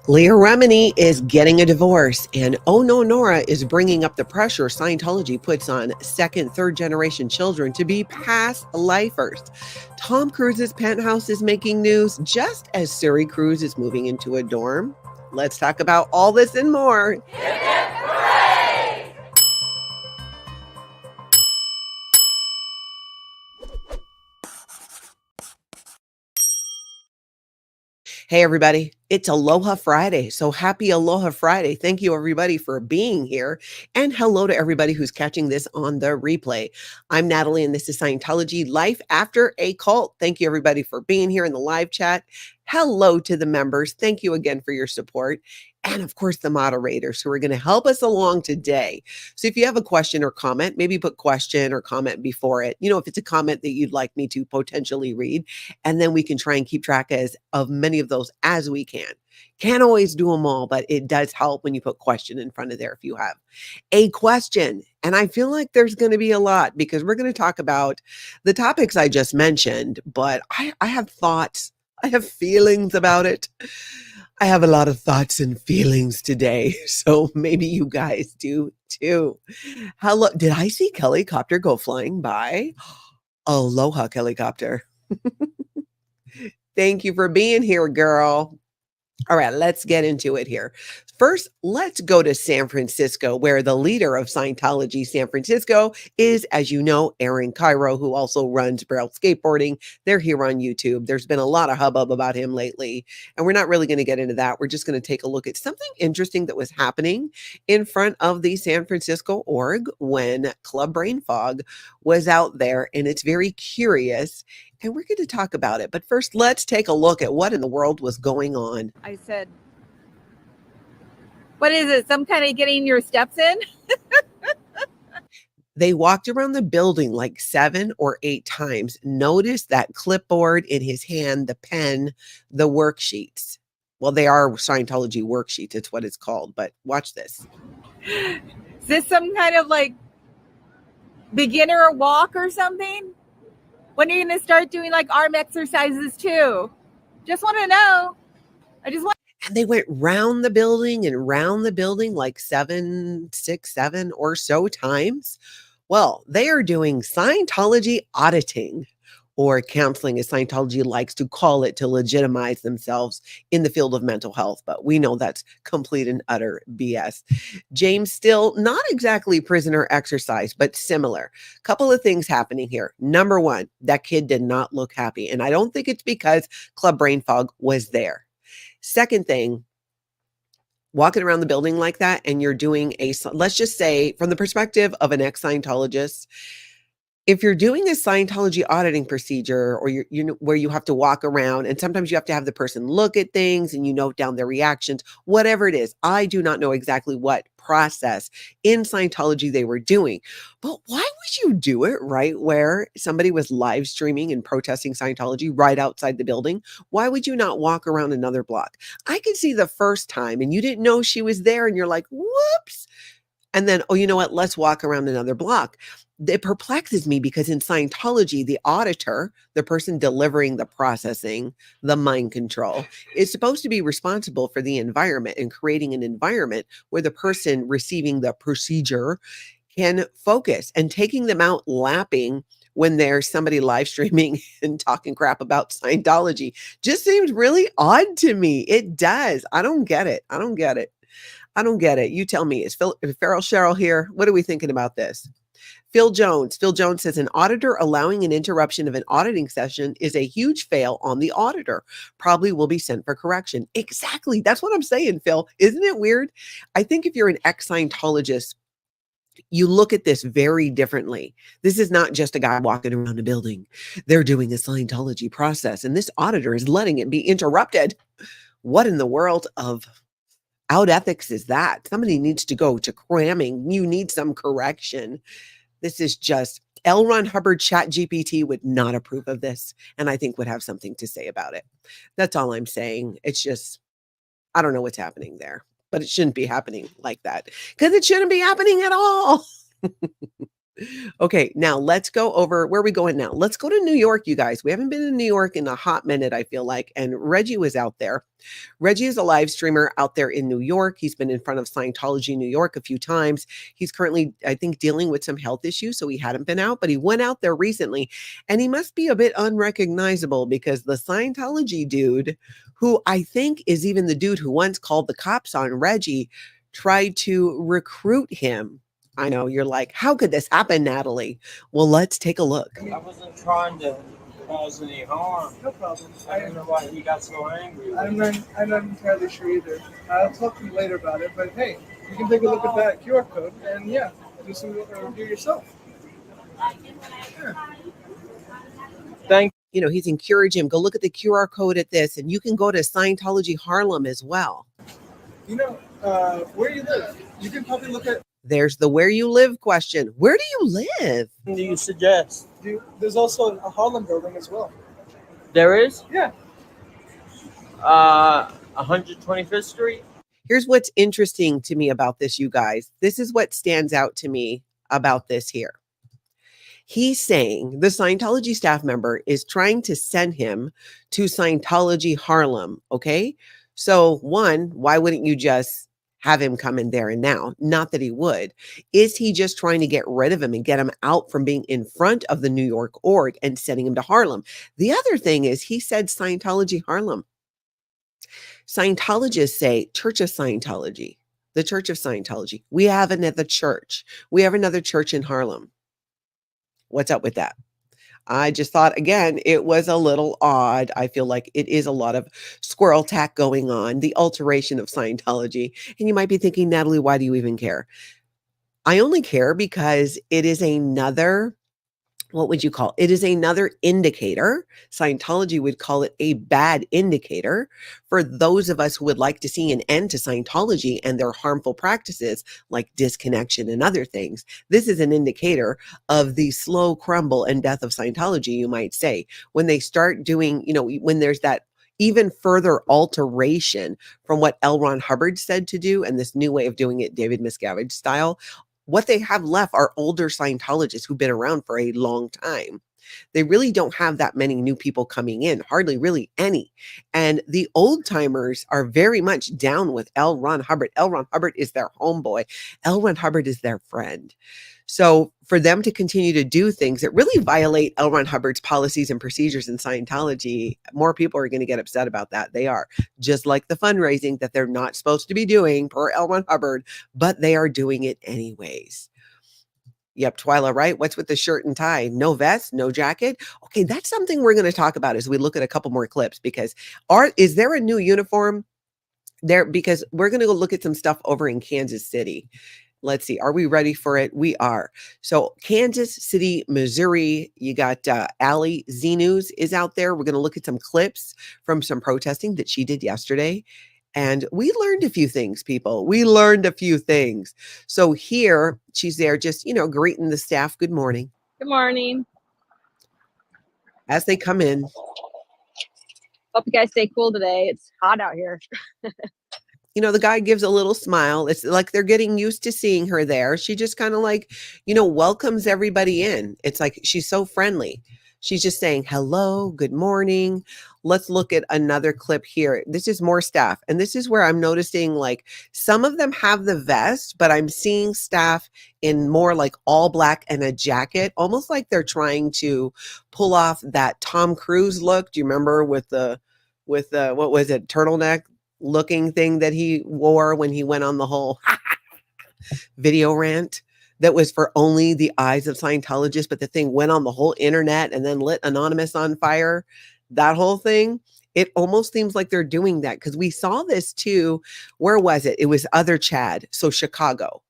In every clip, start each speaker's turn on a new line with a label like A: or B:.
A: Leah Remini is getting a divorce, and Oh No Nora is bringing up the pressure Scientology puts on second, third generation children to be past lifers. Tom Cruise's Penthouse is making news just as Suri Cruise is moving into a dorm. Let's talk about all this and more. Hey, everybody. It's Aloha Friday. So happy Aloha Friday. Thank you, everybody, for being here. And hello to everybody who's catching this on the replay. I'm Natalie, and this is Scientology Life After a Cult. Thank you, everybody, for being here in the live chat. Hello to the members. Thank you again for your support. And of course, the moderators who are going to help us along today. So if you have a question or comment, maybe put question or comment before it. If it's a comment that you'd like me to potentially read, and then we can try and keep track of many of those as we can. Can't always do them all, but it does help when you put question in front of there if you have a question. And I feel like there's going to be a lot because we're going to talk about the topics I just mentioned, but I have thoughts. I have feelings about it. I have a lot of thoughts and feelings today, so maybe you guys do too. Hello, did I see Kelly Copter go flying by? Aloha, Kelly Copter. Thank you for being here, girl. All right, let's get into it here. First, let's go to San Francisco, where the leader of Scientology San Francisco is, as you know, Aaron Cairo, who also runs Braille Skateboarding. They're here on YouTube. There's been a lot of hubbub about him lately, and we're not really going to get into that. We're just going to take a look at something interesting that was happening in front of the San Francisco org when Club Brain Fog was out there, and it's very curious. And we're going to talk about it. But first, let's take a look at what in the world was going on.
B: I said, what is it? Some kind of getting your steps in?
A: They walked around the building like 7 or 8 times. Notice that clipboard in his hand, the pen, the worksheets. Well, they are Scientology worksheets. It's what it's called. But watch this.
B: Is this some kind of like beginner walk or something? When are you going to start doing like arm exercises too? Just want to know.
A: And they went round the building and round the building like 7 or so times. Well, they are doing Scientology auditing, or counseling, as Scientology likes to call it, to legitimize themselves in the field of mental health. But we know that's complete and utter BS. James Still, not exactly prisoner exercise, but similar. Couple of things happening here. Number one, that kid did not look happy. And I don't think it's because Club Brain Fog was there. Second thing, walking around the building like that and you're doing let's just say from the perspective of an ex-Scientologist, if you're doing a Scientology auditing procedure or where you have to walk around and sometimes you have to have the person look at things and you note down their reactions, whatever it is, I do not know exactly what process in Scientology they were doing. But why would you do it right where somebody was live streaming and protesting Scientology right outside the building? Why would you not walk around another block? I could see the first time and you didn't know she was there and you're like, whoops. And then, oh, you know what? Let's walk around another block. It perplexes me because in Scientology, the auditor, the person delivering the processing, the mind control, is supposed to be responsible for the environment and creating an environment where the person receiving the procedure can focus, and taking them out lapping when there's somebody live streaming and talking crap about Scientology just seems really odd to me. It does. I don't get it. You tell me. Is Farrell Cheryl here? What are we thinking about this? Phil Jones says an auditor allowing an interruption of an auditing session is a huge fail on the auditor. Probably will be sent for correction. Exactly. That's what I'm saying, Phil. Isn't it weird? I think if you're an ex-Scientologist, you look at this very differently. This is not just a guy walking around a building. They're doing a Scientology process, and this auditor is letting it be interrupted. What in the world of out ethics is that? Somebody needs to go to cramming. You need some correction. This is just L. Ron Hubbard ChatGPT would not approve of this, and I think would have something to say about it. That's all I'm saying. It's just, I don't know what's happening there, but it shouldn't be happening like that because it shouldn't be happening at all. Okay, now let's go over where are we going now? Let's go to New York, you guys. We haven't been in New York in a hot minute, I feel like. And Reggie was out there. Reggie is a live streamer out there in New York. He's been in front of Scientology New York a few times. He's currently, I think, dealing with some health issues, so he hadn't been out, but he went out there recently. And he must be a bit unrecognizable because the Scientology dude, who I think is even the dude who once called the cops on Reggie, tried to recruit him. I know you're like, how could this happen, Natalie? Well, let's take a look.
C: I wasn't trying to cause any harm.
D: No problem.
C: I don't know why he got so angry.
D: I'm not entirely sure either. I'll talk to you later about it, but hey, you can take a look at that QR code and yeah, do some review yourself. Yeah.
C: Thank
A: You know, he's encouraging him, go look at the QR code at this, and you can go to Scientology Harlem as well.
D: You know, where you live, you can probably look at.
A: There's the where you live question. Where do you live?
C: What do you suggest?
D: There's also a Harlem building as well.
C: There is?
D: Yeah.
C: 125th Street?
A: Here's what's interesting to me about this, you guys. This is what stands out to me about this here. He's saying the Scientology staff member is trying to send him to Scientology Harlem. Okay. So one, why wouldn't you just have him come in there and now? Not that he would. Is he just trying to get rid of him and get him out from being in front of the New York org and sending him to Harlem? The other thing is he said Scientology Harlem. Scientologists say Church of Scientology, the Church of Scientology. We have another church. We have another church in Harlem. What's up with that? I just thought, again, it was a little odd. I feel like it is a lot of squirrel tack going on, the alteration of Scientology. And you might be thinking, Natalie, why do you even care? I only care because it is another, what would you call it? It is another indicator. Scientology would call it a bad indicator for those of us who would like to see an end to Scientology and their harmful practices like disconnection and other things. This is an indicator of the slow crumble and death of Scientology, you might say, when they start doing, you know, when there's that even further alteration from what L. Ron Hubbard said to do and this new way of doing it, David Miscavige style. What they have left are older Scientologists who've been around for a long time. They really don't have that many new people coming in, hardly really any. And the old timers are very much down with L. Ron Hubbard. L. Ron Hubbard is their homeboy. L. Ron Hubbard is their friend. So for them to continue to do things that really violate L. Ron Hubbard's policies and procedures in Scientology, more people are going to get upset about that. They are, just like the fundraising that they're not supposed to be doing per L. Ron Hubbard, but they are doing it anyways. Yep, Twyla, right? What's with the shirt and tie? No vest, no jacket? Okay, that's something we're going to talk about as we look at a couple more clips, because is there a new uniform there? Because we're going to go look at some stuff over in Kansas City. Let's see. Are we ready for it? We are. So Kansas City, Missouri, you got Allie XENEWS is out there. We're going to look at some clips from some protesting that she did yesterday. And we learned a few things, people. We learned a few things. So here she's there just, you know, greeting the staff. Good morning.
E: Good morning.
A: As they come in.
E: Hope you guys stay cool today. It's hot out here.
A: You know, the guy gives a little smile. It's like they're getting used to seeing her there. She just kind of like, you know, welcomes everybody in. It's like she's so friendly. She's just saying, hello, good morning. Let's look at another clip here. This is more staff. And this is where I'm noticing like some of them have the vest, but I'm seeing staff in more like all black and a jacket, almost like they're trying to pull off that Tom Cruise look. Do you remember with the what was it, turtleneck looking thing that he wore when he went on the whole video rant that was for only the eyes of Scientologists, but the thing went on the whole internet and then lit Anonymous on fire, that whole thing. It almost seems like they're doing that because we saw this too. Where was it? It was Other Chad. So Chicago.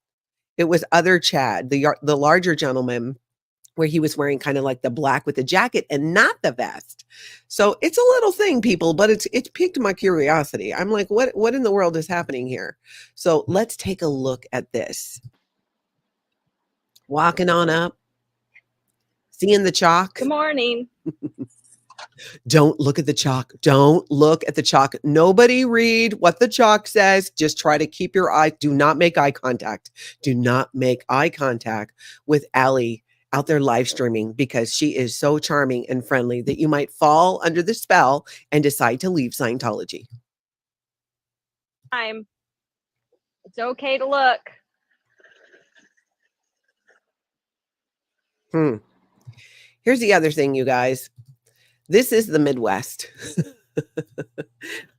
A: It was Other Chad, the larger gentleman, where he was wearing kind of like the black with the jacket and not the vest. So it's a little thing, people, but it's piqued my curiosity. I'm like, what in the world is happening here? So let's take a look at this. Walking on up, seeing the chalk.
E: Good morning.
A: Don't look at the chalk. Don't look at the chalk. Nobody read what the chalk says. Just try to keep your eye. Do not make eye contact. Do not make eye contact with Allie out there live streaming, because she is so charming and friendly that you might fall under the spell and decide to leave Scientology.
E: Time. It's okay to look.
A: Here's the other thing, you guys. This is the Midwest.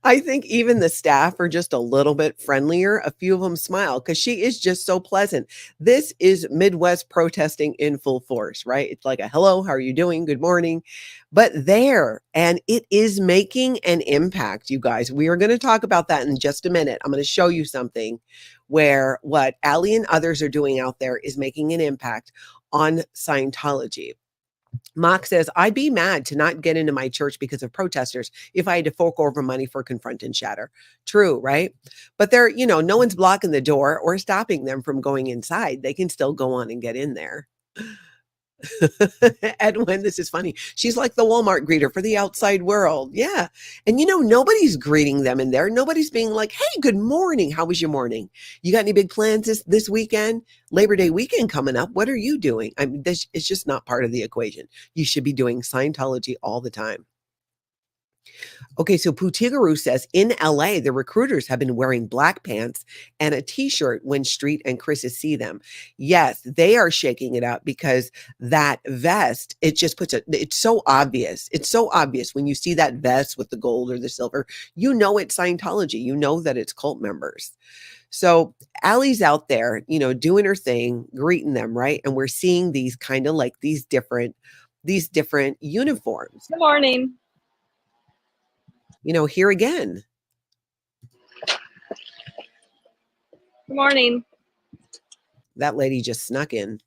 A: I think even the staff are just a little bit friendlier. A few of them smile because she is just so pleasant. This is Midwest protesting in full force, right? It's like a hello, how are you doing? Good morning. But there, and it is making an impact, you guys. We are going to talk about that in just a minute. I'm going to show you something where what Allie and others are doing out there is making an impact on Scientology. Mock says, I'd be mad to not get into my church because of protesters if I had to fork over money for confront and shatter. True, right? But they're, no one's blocking the door or stopping them from going inside. They can still go on and get in there. Edwin, this is funny. She's like the Walmart greeter for the outside world. Yeah. And nobody's greeting them in there. Nobody's being like, hey, good morning. How was your morning? You got any big plans this weekend? Labor Day weekend coming up. What are you doing? I mean, it's just not part of the equation. You should be doing Scientology all the time. Okay, so Putigaru says in LA, the recruiters have been wearing black pants and a t-shirt when Street and Chris's see them. Yes, they are shaking it up because that vest, it just it's so obvious. It's so obvious when you see that vest with the gold or the silver, it's Scientology. You know that it's cult members. So Allie's out there, doing her thing, greeting them, right? And we're seeing these kind of like these different uniforms.
E: Good morning.
A: Here again.
E: Good morning.
A: That lady just snuck in.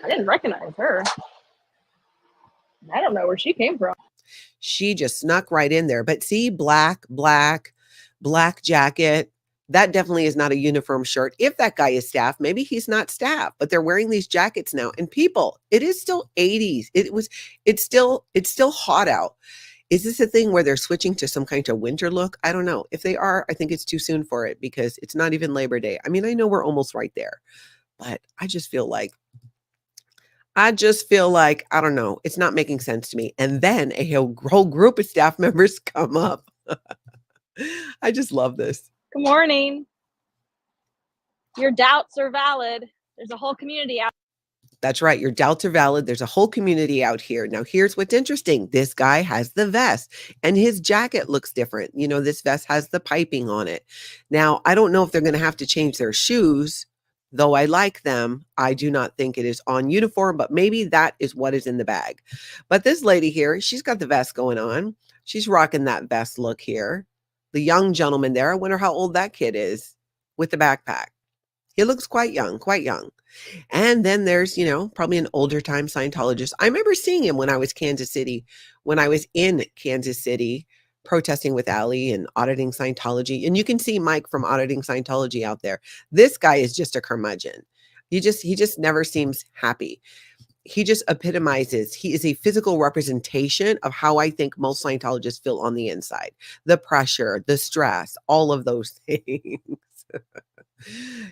E: I didn't recognize her. I don't know where she came from.
A: She just snuck right in there. But see, black jacket. That definitely is not a uniform shirt. If that guy is staff, maybe he's not staff, but they're wearing these jackets now. And people, it is still 80s. It's still hot out. Is this a thing where they're switching to some kind of winter look? I don't know. If they are, I think it's too soon for it because it's not even Labor Day. I mean, I know we're almost right there, but I just feel like, I don't know. It's not making sense to me. And then a whole group of staff members come up. I just love this.
E: Good morning. Your doubts are valid. There's a whole community out.
A: That's right. Your doubts are valid. There's a whole community out here. Now, here's what's interesting. This guy has the vest and his jacket looks different. This vest has the piping on it. Now, I don't know if they're going to have to change their shoes, though I like them. I do not think it is on uniform, but maybe that is what is in the bag. But this lady here, she's got the vest going on. She's rocking that vest look here. The young gentleman there, I wonder how old that kid is with the backpack. He looks quite young, quite young. And then there's, probably an older time Scientologist. I remember seeing him when I was in Kansas City, protesting with Allie and auditing Scientology. And you can see Mike from Auditing Scientology out there. This guy is just a curmudgeon. He just never seems happy. He just epitomizes. He is a physical representation of how I think most Scientologists feel on the inside. The pressure, the stress, all of those things.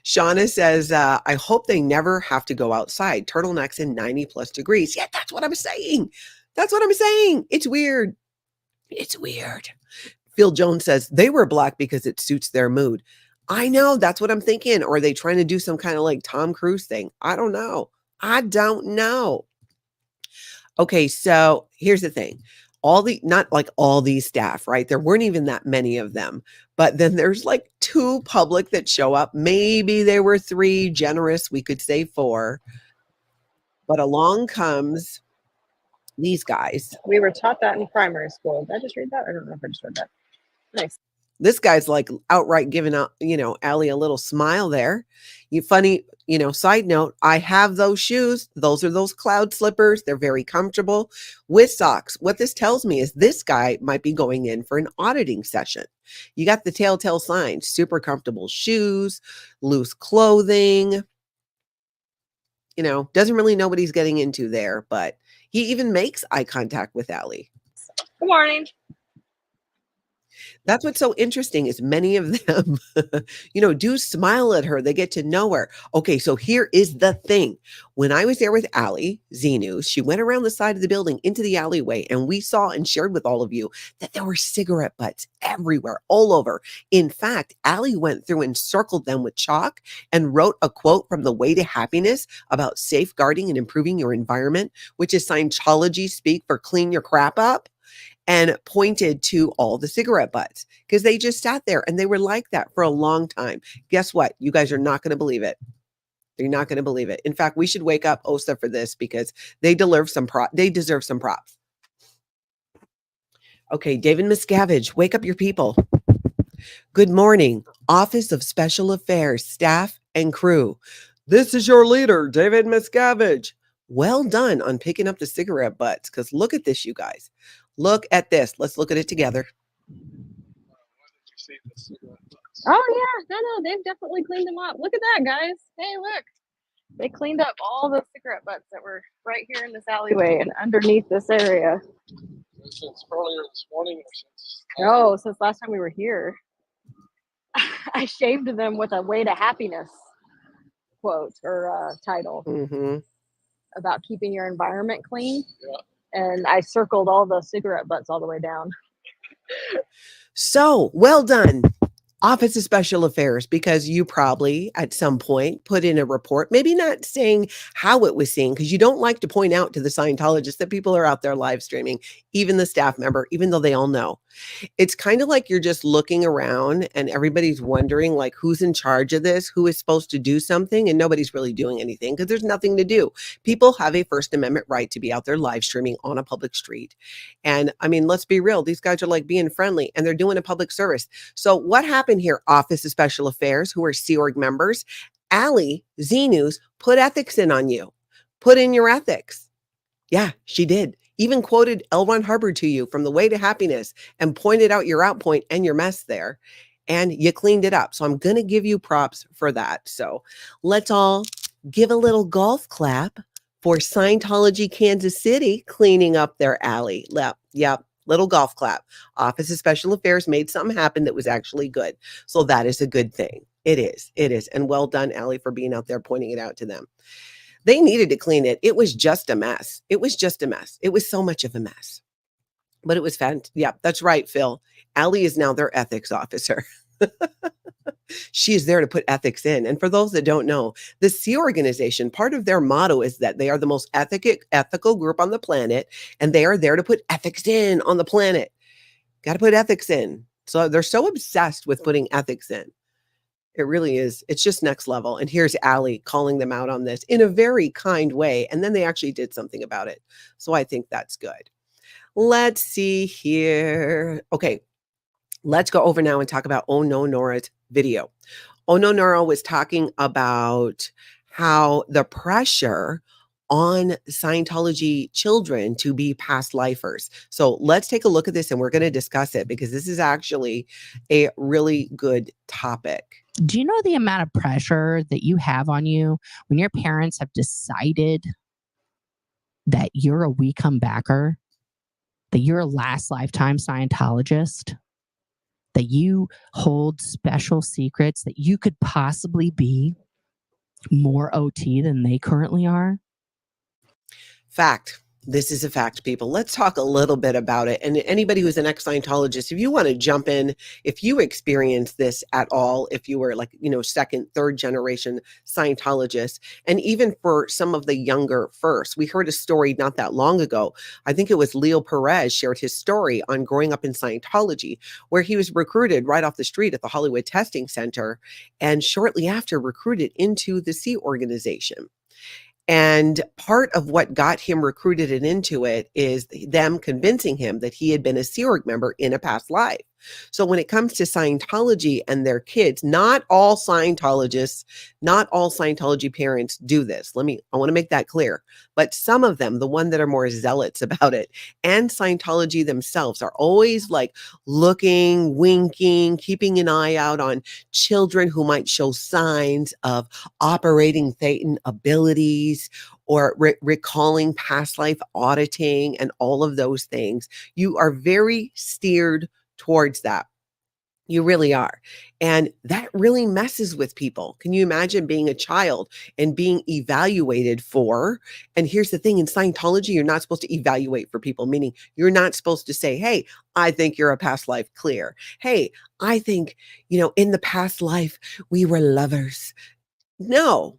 A: Shauna says, I hope they never have to go outside. Turtlenecks in 90 plus degrees. Yeah, that's what I'm saying. It's weird. Phil Jones says they wear black because it suits their mood. I know. That's what I'm thinking. Or are they trying to do some kind of like Tom Cruise thing? I don't know. Okay, so here's the thing. Not like all these staff, right? There weren't even that many of them. But then there's like 2 public that show up. Maybe there were 3, generous, we could say 4. But along comes these guys.
E: We were taught that in primary school. Did I just read that? I don't know if I just read that. Nice.
A: This guy's like outright giving out, Allie a little smile there. Funny, side note, I have those shoes. Those are those cloud slippers. They're very comfortable with socks. What this tells me is this guy might be going in for an auditing session. You got the telltale signs, super comfortable shoes, loose clothing. Doesn't really know what he's getting into there, but he even makes eye contact with Allie.
E: Good morning.
A: That's what's so interesting is many of them, do smile at her. They get to know her. Okay, so here is the thing. When I was there with Allie, XENEWS, she went around the side of the building into the alleyway, and we saw and shared with all of you that there were cigarette butts everywhere, all over. In fact, Allie went through and circled them with chalk and wrote a quote from The Way to Happiness about safeguarding and improving your environment, which is Scientology speak for clean your crap up, and pointed to all the cigarette butts because they just sat there and they were like that for a long time. Guess what? You guys are not going to believe it. You're not going to believe it. In fact, we should wake up OSA for this because they deserve some props. Okay, David Miscavige, wake up your people. Good morning, Office of Special Affairs, staff and crew. This is your leader, David Miscavige. Well done on picking up the cigarette butts because look at this, you guys. Look at this. Let's look at it together.
E: Oh yeah, no, they've definitely cleaned them up. Look at that, guys. Hey, look. They cleaned up all the cigarette butts that were right here in this alleyway and underneath this area.
D: Since earlier this morning or since?
E: Oh, since last time we were here. I shaved them with a Way to Happiness quote or title about keeping your environment clean.
D: Yeah.
E: And I circled all the cigarette butts all the way down.
A: So well done, Office of Special Affairs, because you probably at some point put in a report, maybe not saying how it was seen, because you don't like to point out to the Scientologists that people are out there live streaming, even the staff member, even though they all know. It's kind of like you're just looking around and everybody's wondering like who's in charge of this, who is supposed to do something, and nobody's really doing anything because there's nothing to do. People have a First Amendment right to be out there live streaming on a public street. And I mean, let's be real. These guys are like being friendly and they're doing a public service. So what happened here, Office of Special Affairs, who are Sea Org members? Allie, XENEWS, put ethics in on you. Put in your ethics. Yeah, she did. Even quoted L. Ron Hubbard to you from The Way to Happiness and pointed out your outpoint and your mess there. And you cleaned it up. So I'm going to give you props for that. So let's all give a little golf clap for Scientology Kansas City cleaning up their alley. Yep. Little golf clap. Office of Special Affairs made something happen that was actually good. So that is a good thing. It is. And well done, Allie, for being out there pointing it out to them. They needed to clean it. It was just a mess. It was so much of a mess. But it was fun. Yeah, that's right, Phil. Allie is now their ethics officer. She is there to put ethics in. And for those that don't know, the Sea Organization, part of their motto is that they are the most ethical group on the planet, and they are there to put ethics in on the planet. Got to put ethics in. So they're so obsessed with putting ethics in. It really is. It's just next level. And here's Allie calling them out on this in a very kind way. And then they actually did something about it. So I think that's good. Let's see here. Okay. Let's go over now and talk about Oh No Nora's video. Oh No Nora was talking about how the pressure on Scientology children to be past lifers. So let's take a look at this and we're going to discuss it because this is actually a really good topic.
F: Do you know the amount of pressure that you have on you when your parents have decided that you're a we come backer, that you're a last lifetime Scientologist, that you hold special secrets, that you could possibly be more OT than they currently are?
A: Fact. This is a fact, people. Let's talk a little bit about it. And anybody who's an ex-Scientologist, if you want to jump in, if you experience this at all, if you were like, second, third generation Scientologist, and even for some of the younger first, we heard a story not that long ago. I think it was Leo Perez shared his story on growing up in Scientology, where he was recruited right off the street at the Hollywood Testing Center, and shortly after recruited into the Sea Organization. And part of what got him recruited and into it is them convincing him that he had been a Sea Org member in a past life. So when it comes to Scientology and their kids, not all Scientologists, not all Scientology parents do this. I want to make that clear. But some of them, the one that are more zealots about it, and Scientology themselves are always like looking, winking, keeping an eye out on children who might show signs of operating Thetan abilities or recalling past life auditing and all of those things. You are very steered towards that. You really are. And that really messes with people. Can you imagine being a child and being evaluated for? And here's the thing, in Scientology, you're not supposed to evaluate for people, meaning you're not supposed to say, hey, I think you're a past life clear. Hey, I think, in the past life, we were lovers. No,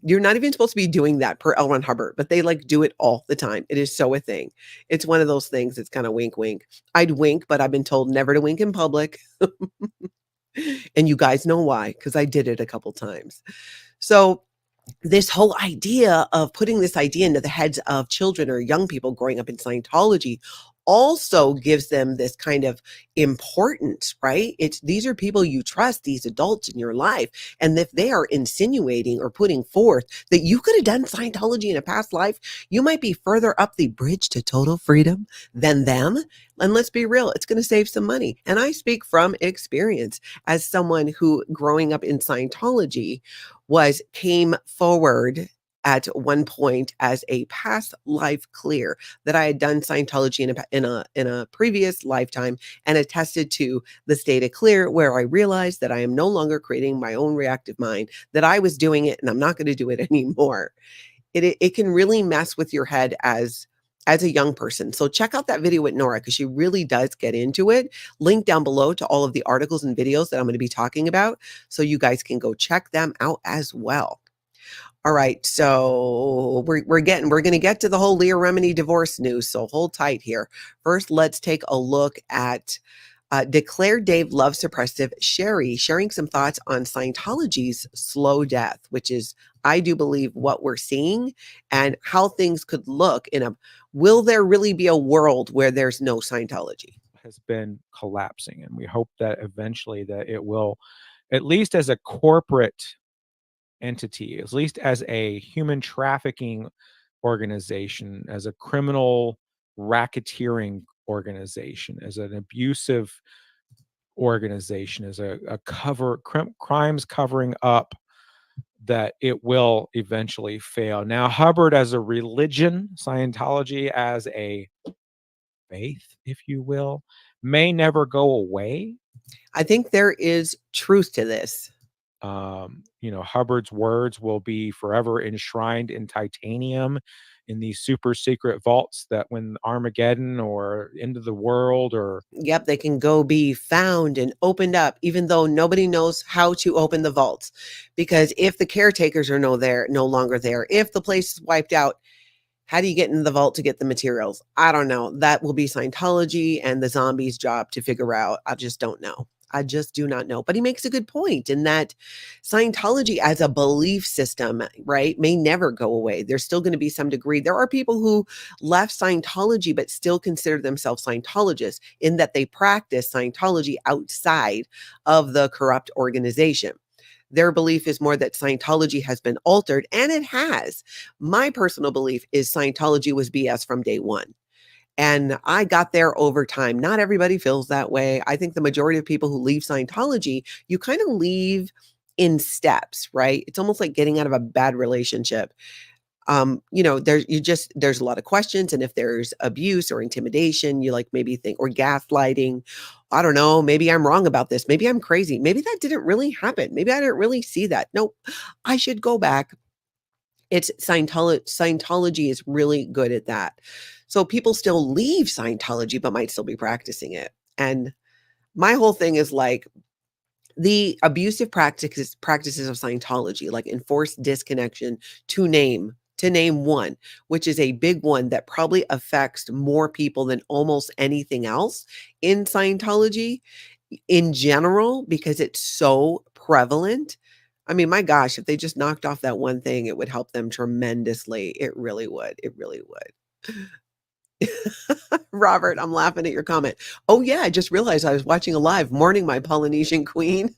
A: you're not even supposed to be doing that per L. Ron Hubbard, but they do it all the time. It is so a thing. It's one of those things that's kind of wink, wink. I'd wink, but I've been told never to wink in public. And you guys know why, because I did it a couple times. So this whole idea of putting this idea into the heads of children or young people growing up in Scientology also gives them this kind of importance, right? These are people you trust, these adults in your life. And if they are insinuating or putting forth that you could have done Scientology in a past life, you might be further up the bridge to total freedom than them. And let's be real, it's going to save some money. And I speak from experience as someone who growing up in Scientology came forward at one point as a past life clear that I had done Scientology in a previous lifetime and attested to the state of clear, where I realized that I am no longer creating my own reactive mind, that I was doing it and I'm not going to do it anymore. It can really mess with your head as a young person. So check out that video with Nora, because she really does get into it. Link down below to all of the articles and videos that I'm going to be talking about, so you guys can go check them out as well. All right, so we're going to get to the whole Leah Remini divorce news, so hold tight here. First, let's take a look at Declare Dave Love Suppressive Sherry sharing some thoughts on Scientology's slow death, which is, I do believe, what we're seeing and how things could look will there really be a world where there's no Scientology?
G: Has been collapsing, and we hope that eventually that it will, at least as a corporate entity, at least as a human trafficking organization, as a criminal racketeering organization, as an abusive organization, as a crimes covering up, that it will eventually fail. Now, Hubbard as a religion, Scientology as a faith, if you will, may never go away.
A: I think there is truth to this.
G: Hubbard's words will be forever enshrined in titanium in these super secret vaults, that when Armageddon or End of the World or...
A: Yep, they can go be found and opened up, even though nobody knows how to open the vaults. Because if the caretakers are no longer there, if the place is wiped out, how do you get in the vault to get the materials? I don't know. That will be Scientology and the zombies' job to figure out. I just don't know. I just do not know. But he makes a good point in that Scientology as a belief system, right, may never go away. There's still going to be some degree. There are people who left Scientology but still consider themselves Scientologists, in that they practice Scientology outside of the corrupt organization. Their belief is more that Scientology has been altered, and it has. My personal belief is Scientology was BS from day one. And I got there over time. Not everybody feels that way. I think the majority of people who leave Scientology, you kind of leave in steps, right? It's almost like getting out of a bad relationship. There's a lot of questions. And if there's abuse or intimidation, you maybe think, or gaslighting, I don't know, maybe I'm wrong about this. Maybe I'm crazy. Maybe that didn't really happen. Maybe I didn't really see that. Nope, I should go back. It's Scientology is really good at that. So people still leave Scientology, but might still be practicing it. And my whole thing is the abusive practices of Scientology, like enforced disconnection, to name one, which is a big one that probably affects more people than almost anything else in Scientology in general, because it's so prevalent. I mean, my gosh, if they just knocked off that one thing, it would help them tremendously. It really would. It really would. Robert, I'm laughing at your comment. Oh yeah, I just realized I was watching a live Morning My Polynesian Queen.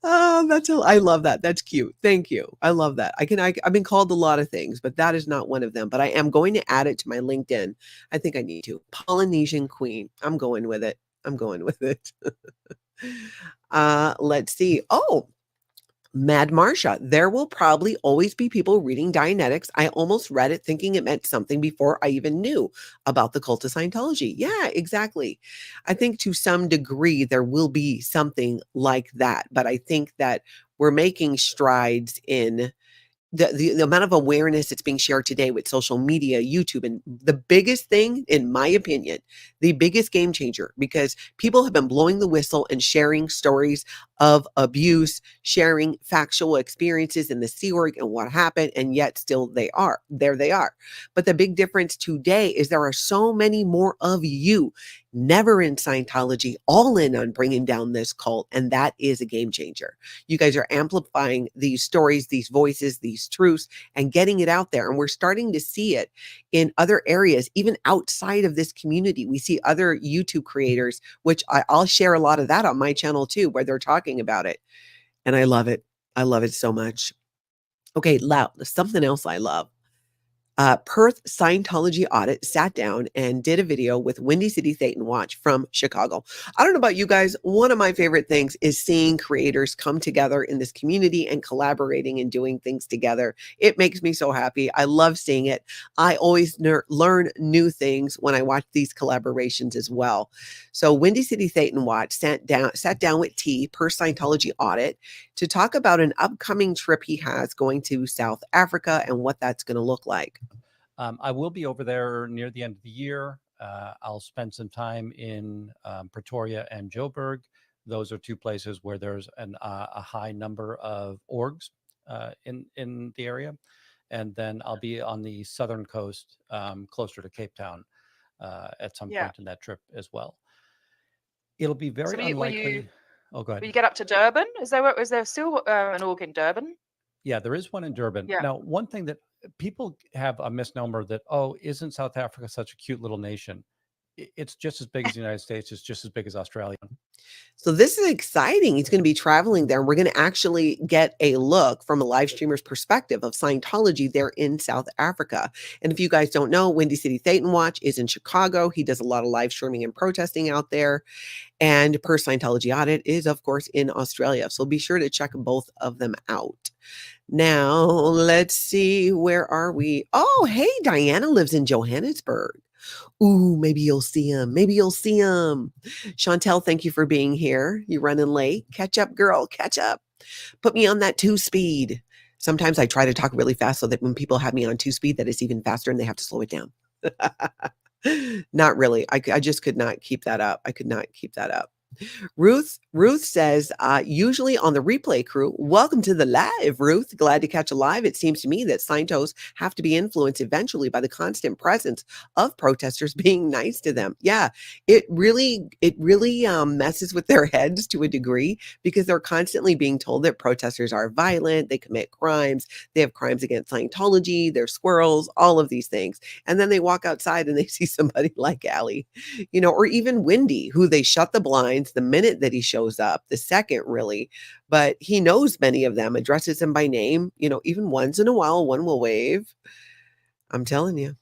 A: Oh, I love that. That's cute. Thank you. I love that. I've been called a lot of things, but that is not one of them. But I am going to add it to my LinkedIn. I think I need to. Polynesian Queen. I'm going with it. I'm going with it. Let's see. Oh, Mad Marsha, there will probably always be people reading Dianetics. I almost read it thinking it meant something before I even knew about the cult of Scientology. Yeah, exactly. I think to some degree there will be something like that, but I think that we're making strides in the amount of awareness that's being shared today with social media, YouTube, and the biggest thing, in my opinion, the biggest game changer, because people have been blowing the whistle and sharing stories of abuse, sharing factual experiences in the Sea Org and what happened, and yet still they are. But the big difference today is there are so many more of you never in Scientology, all in on bringing down this cult, and that is a game changer. You guys are amplifying these stories, these voices, these truths, and getting it out there. And we're starting to see it in other areas, even outside of this community. We see other YouTube creators, which I'll share a lot of that on my channel too, where they're talking about it. And I love it. I love it so much. Okay, something else I love. Perth Scientology Audit sat down and did a video with Windy City Thetan Watch from Chicago. I don't know about you guys. One of my favorite things is seeing creators come together in this community and collaborating and doing things together. It makes me so happy. I love seeing it. I always learn new things when I watch these collaborations as well. So Windy City Thetan Watch sat down with T, Perth Scientology Audit, to talk about an upcoming trip he has going to South Africa and what that's going to look like.
H: I will be over there near the end of the year. I'll spend some time in Pretoria and Joburg. Those are two places where there's a high number of orgs in the area. And then I'll be on the southern coast, closer to Cape Town at some point in that trip as well. It'll be very unlikely. Oh, go ahead.
I: Will you get up to Durban? Is there still an org in Durban?
H: Yeah, there is one in Durban.
I: Yeah.
H: Now, one thing that people have a misnomer that, oh, isn't South Africa such a cute little nation? It's just as big as the United States. It's just as big as Australia.
A: So this is exciting. He's going to be traveling there. We're going to actually get a look from a live streamer's perspective of Scientology there in South Africa. And if you guys don't know, Windy City Thetan Watch is in Chicago. He does a lot of live streaming and protesting out there. And Perth Scientology Audit is, of course, in Australia. So be sure to check both of them out. Now, let's see. Where are we? Oh, hey, Diana lives in Johannesburg. Ooh, maybe you'll see him. Maybe you'll see him. Chantel, thank you for being here. You're running late. Catch up, girl. Catch up. Put me on that 2-speed. Sometimes I try to talk really fast so that when people have me on 2-speed, that it's even faster and they have to slow it down. Not really. I just could not keep that up. I could not keep that up. Ruth says, usually on the replay crew, welcome to the live, Ruth. Glad to catch a live. It seems to me that Scientos have to be influenced eventually by the constant presence of protesters being nice to them. Yeah, it really messes with their heads to a degree, because they're constantly being told that protesters are violent, they commit crimes, they have crimes against Scientology, they're squirrels, all of these things. And then they walk outside and they see somebody like Allie, or even Windy, who they shut the blinds the minute that he shows up, the second really, but he knows many of them, addresses them by name, even once in a while, one will wave. I'm telling you.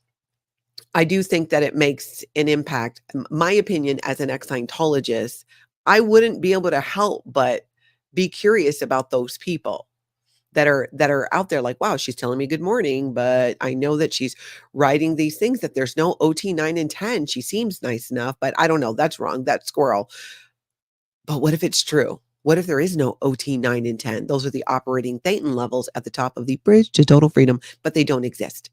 A: I do think that it makes an impact. My opinion as an ex-Scientologist, I wouldn't be able to help but be curious about those people that are out there like, wow, she's telling me good morning, but I know that she's writing these things that there's no OT 9 and 10. She seems nice enough, but I don't know. That's wrong. That's squirrel. But what if it's true? What if there is no OT 9 and 10? Those are the operating Thetan levels at the top of the bridge to total freedom, but they don't exist.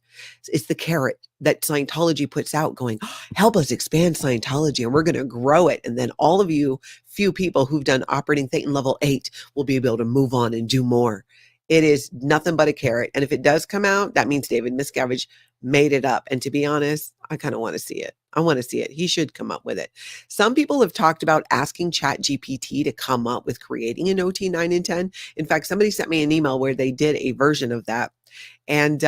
A: It's the carrot that Scientology puts out going, help us expand Scientology and we're going to grow it. And then all of you few people who've done operating Thetan level 8 will be able to move on and do more. It is nothing but a carrot. And if it does come out, that means David Miscavige made it up. And to be honest, I kind of want to see it. I want to see it. He should come up with it. Some people have talked about asking ChatGPT to come up with creating an OT 9 and 10. In fact, somebody sent me an email where they did a version of that. And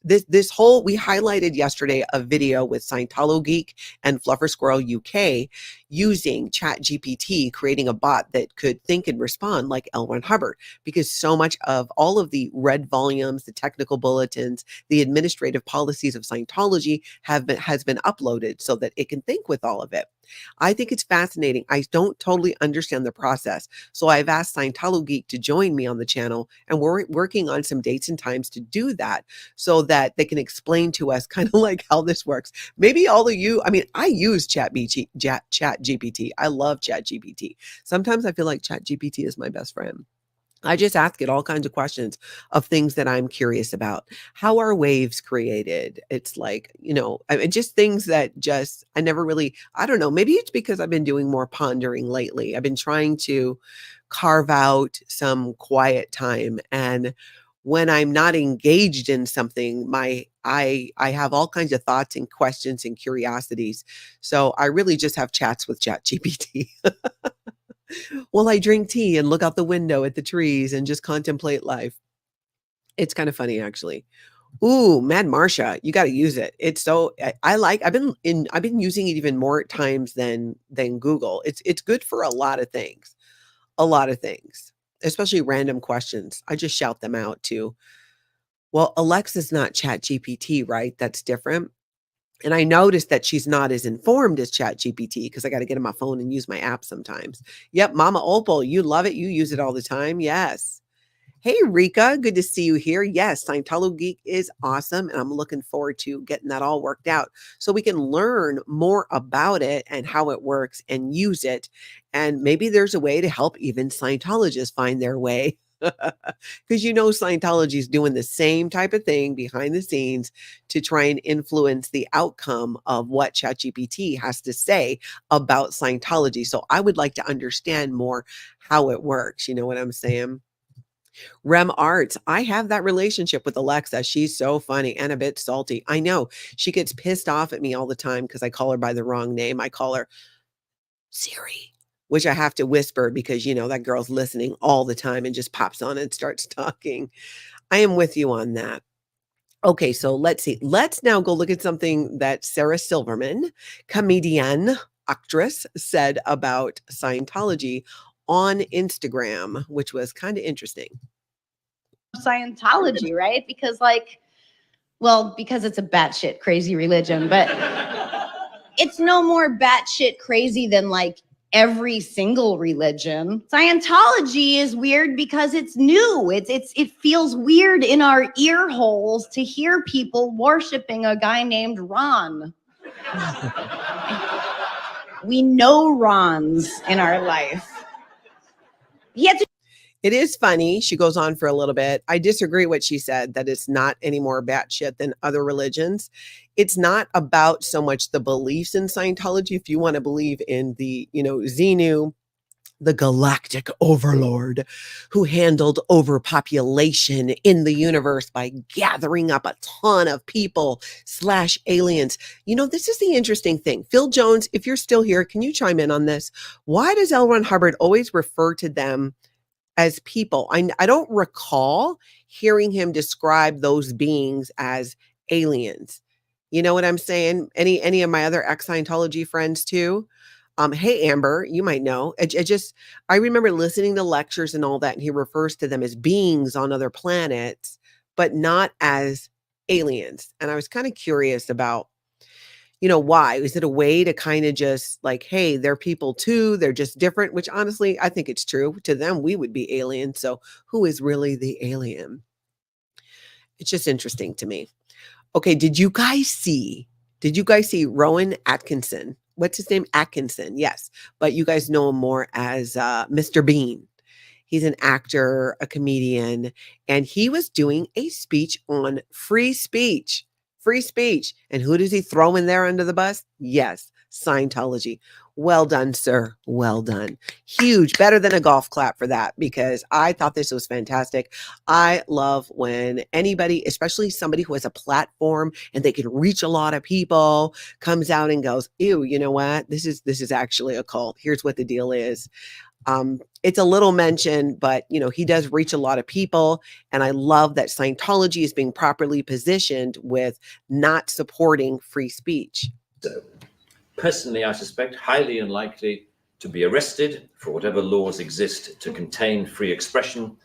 A: this whole, we highlighted yesterday a video with Scientologeek and Fluffer Squirrel UK using ChatGPT, creating a bot that could think and respond like L. Ron Hubbard, because so much of all of the red volumes, the technical bulletins, the administrative policies of Scientology has been uploaded so that it can think with all of it. I think it's fascinating. I don't totally understand the process. So I've asked Scientologeek to join me on the channel, and we're working on some dates and times to do that so that they can explain to us kind of like how this works. Maybe all of you, I mean, I use ChatGPT. I love ChatGPT. Sometimes I feel like ChatGPT is my best friend. I just ask it all kinds of questions of things that I'm curious about. How are waves created? It's like, I mean, just things that I never really, I don't know, maybe it's because I've been doing more pondering lately. I've been trying to carve out some quiet time. And when I'm not engaged in something, I have all kinds of thoughts and questions and curiosities. So I really just have chats with ChatGPT. Well, I drink tea and look out the window at the trees and just contemplate life. It's kind of funny, actually. Ooh, Mad Marsha, you got to use it. It's so I've been using it even more times than Google. It's good for a lot of things, especially random questions. I just shout them out too. Well, Alexa's not ChatGPT, right? That's different. And I noticed that she's not as informed as ChatGPT because I got to get on my phone and use my app sometimes. Yep, Mama Opal, you love it. You use it all the time. Yes. Hey, Rika, good to see you here. Yes, Scientology is awesome. And I'm looking forward to getting that all worked out so we can learn more about it and how it works and use it. And maybe there's a way to help even Scientologists find their way. Because Scientology is doing the same type of thing behind the scenes to try and influence the outcome of what ChatGPT has to say about Scientology. So I would like to understand more how it works. You know what I'm saying? Rem Arts, I have that relationship with Alexa. She's so funny and a bit salty. I know she gets pissed off at me all the time because I call her by the wrong name. I call her Siri, which I have to whisper because, that girl's listening all the time and just pops on and starts talking. I am with you on that. Okay, so let's see. Let's now go look at something that Sarah Silverman, comedian, actress, said about Scientology on Instagram, which was kind of interesting.
J: Scientology, right? Because because it's a batshit crazy religion, but it's no more batshit crazy than every single religion. Scientology is weird because it's new. It feels weird in our ear holes to hear people worshiping a guy named Ron. We know Rons in our life.
A: It is funny. She goes on for a little bit. I disagree what she said, that it's not any more batshit than other religions. It's not about so much the beliefs in Scientology. If you want to believe in the, Xenu, the galactic overlord who handled overpopulation in the universe by gathering up a ton of people / aliens. This is the interesting thing. Phil Jones, if you're still here, can you chime in on this? Why does L. Ron Hubbard always refer to them as people? I don't recall hearing him describe those beings as aliens. You know what I'm saying? Any of my other ex-Scientology friends too? Hey, Amber, you might know. I remember listening to lectures and all that, and he refers to them as beings on other planets, but not as aliens. And I was kind of curious about, why? Is it a way to kind of just hey, they're people too, they're just different, which honestly, I think it's true. To them, we would be aliens. So who is really the alien? It's just interesting to me. Okay, did you guys see Rowan Atkinson? What's his name? Atkinson, yes. But you guys know him more as Mr. Bean. He's an actor, a comedian, and he was doing a speech on free speech. Free speech. And who does he throw in there under the bus? Yes, Scientology. Well done, sir. Well done. Huge. Better than a golf clap for that, because I thought this was fantastic. I love when anybody, especially somebody who has a platform and they can reach a lot of people, comes out and goes, ew, you know what? This is actually a cult. Here's what the deal is. It's a little mentioned, but he does reach a lot of people. And I love that Scientology is being properly positioned with not supporting free speech.
K: So, personally, I suspect highly unlikely to be arrested for whatever laws exist to contain free expression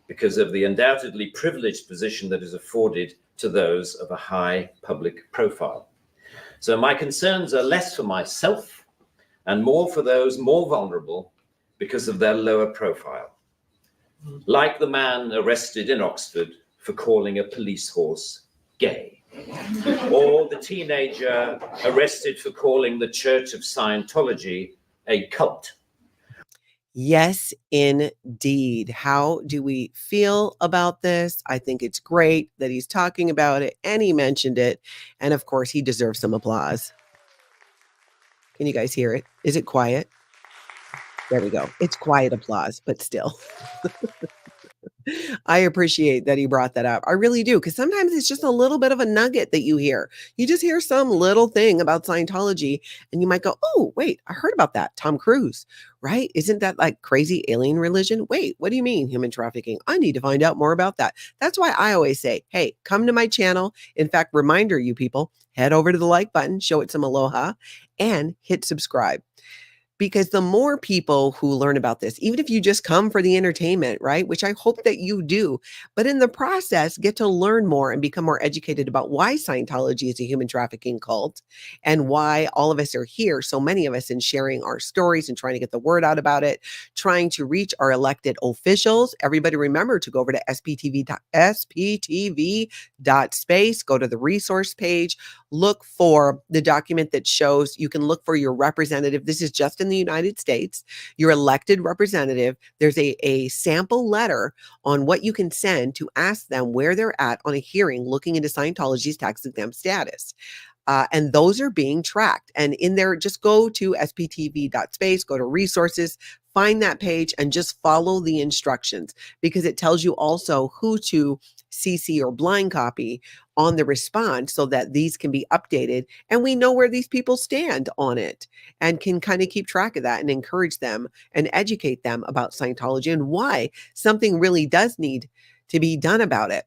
K: because of the undoubtedly privileged position that is afforded to those of a high public profile. So my concerns are less for myself and more for those more vulnerable because of their lower profile. Like the man arrested in Oxford for calling a police horse gay, or the teenager arrested for calling the Church of Scientology a cult.
A: Yes, indeed. How do we feel about this? I think it's great that he's talking about it and he mentioned it. And of course, he deserves some applause. Can you guys hear it? Is it quiet? There we go. It's quiet applause, but still. I appreciate that he brought that up. I really do, because sometimes it's just a little bit of a nugget that you hear. You just hear some little thing about Scientology and you might go, oh, wait, I heard about that. Tom Cruise, right? Isn't that like crazy alien religion? Wait, what do you mean human trafficking? I need to find out more about that. That's why I always say, hey, come to my channel. In fact, reminder, you people, head over to the like button, show it some aloha, and hit subscribe. Because the more people who learn about this, even if you just come for the entertainment, right? Which I hope that you do, but in the process, get to learn more and become more educated about why Scientology is a human trafficking cult and why all of us are here, so many of us, in sharing our stories and trying to get the word out about it, trying to reach our elected officials. Everybody remember to go over to SPTV.SPACE, go to the resource page, look for the document that shows you can look for your representative. This is just in the United States, your elected representative. There's a sample letter on what you can send to ask them where they're at on a hearing looking into Scientology's tax exempt status. And those are being tracked. And in there, just go to SPTV.SPACE, go to resources, find that page and just follow the instructions, because it tells you also who to CC or blind copy on the response so that these can be updated and we know where these people stand on it and can kind of keep track of that and encourage them and educate them about Scientology and why something really does need to be done about it.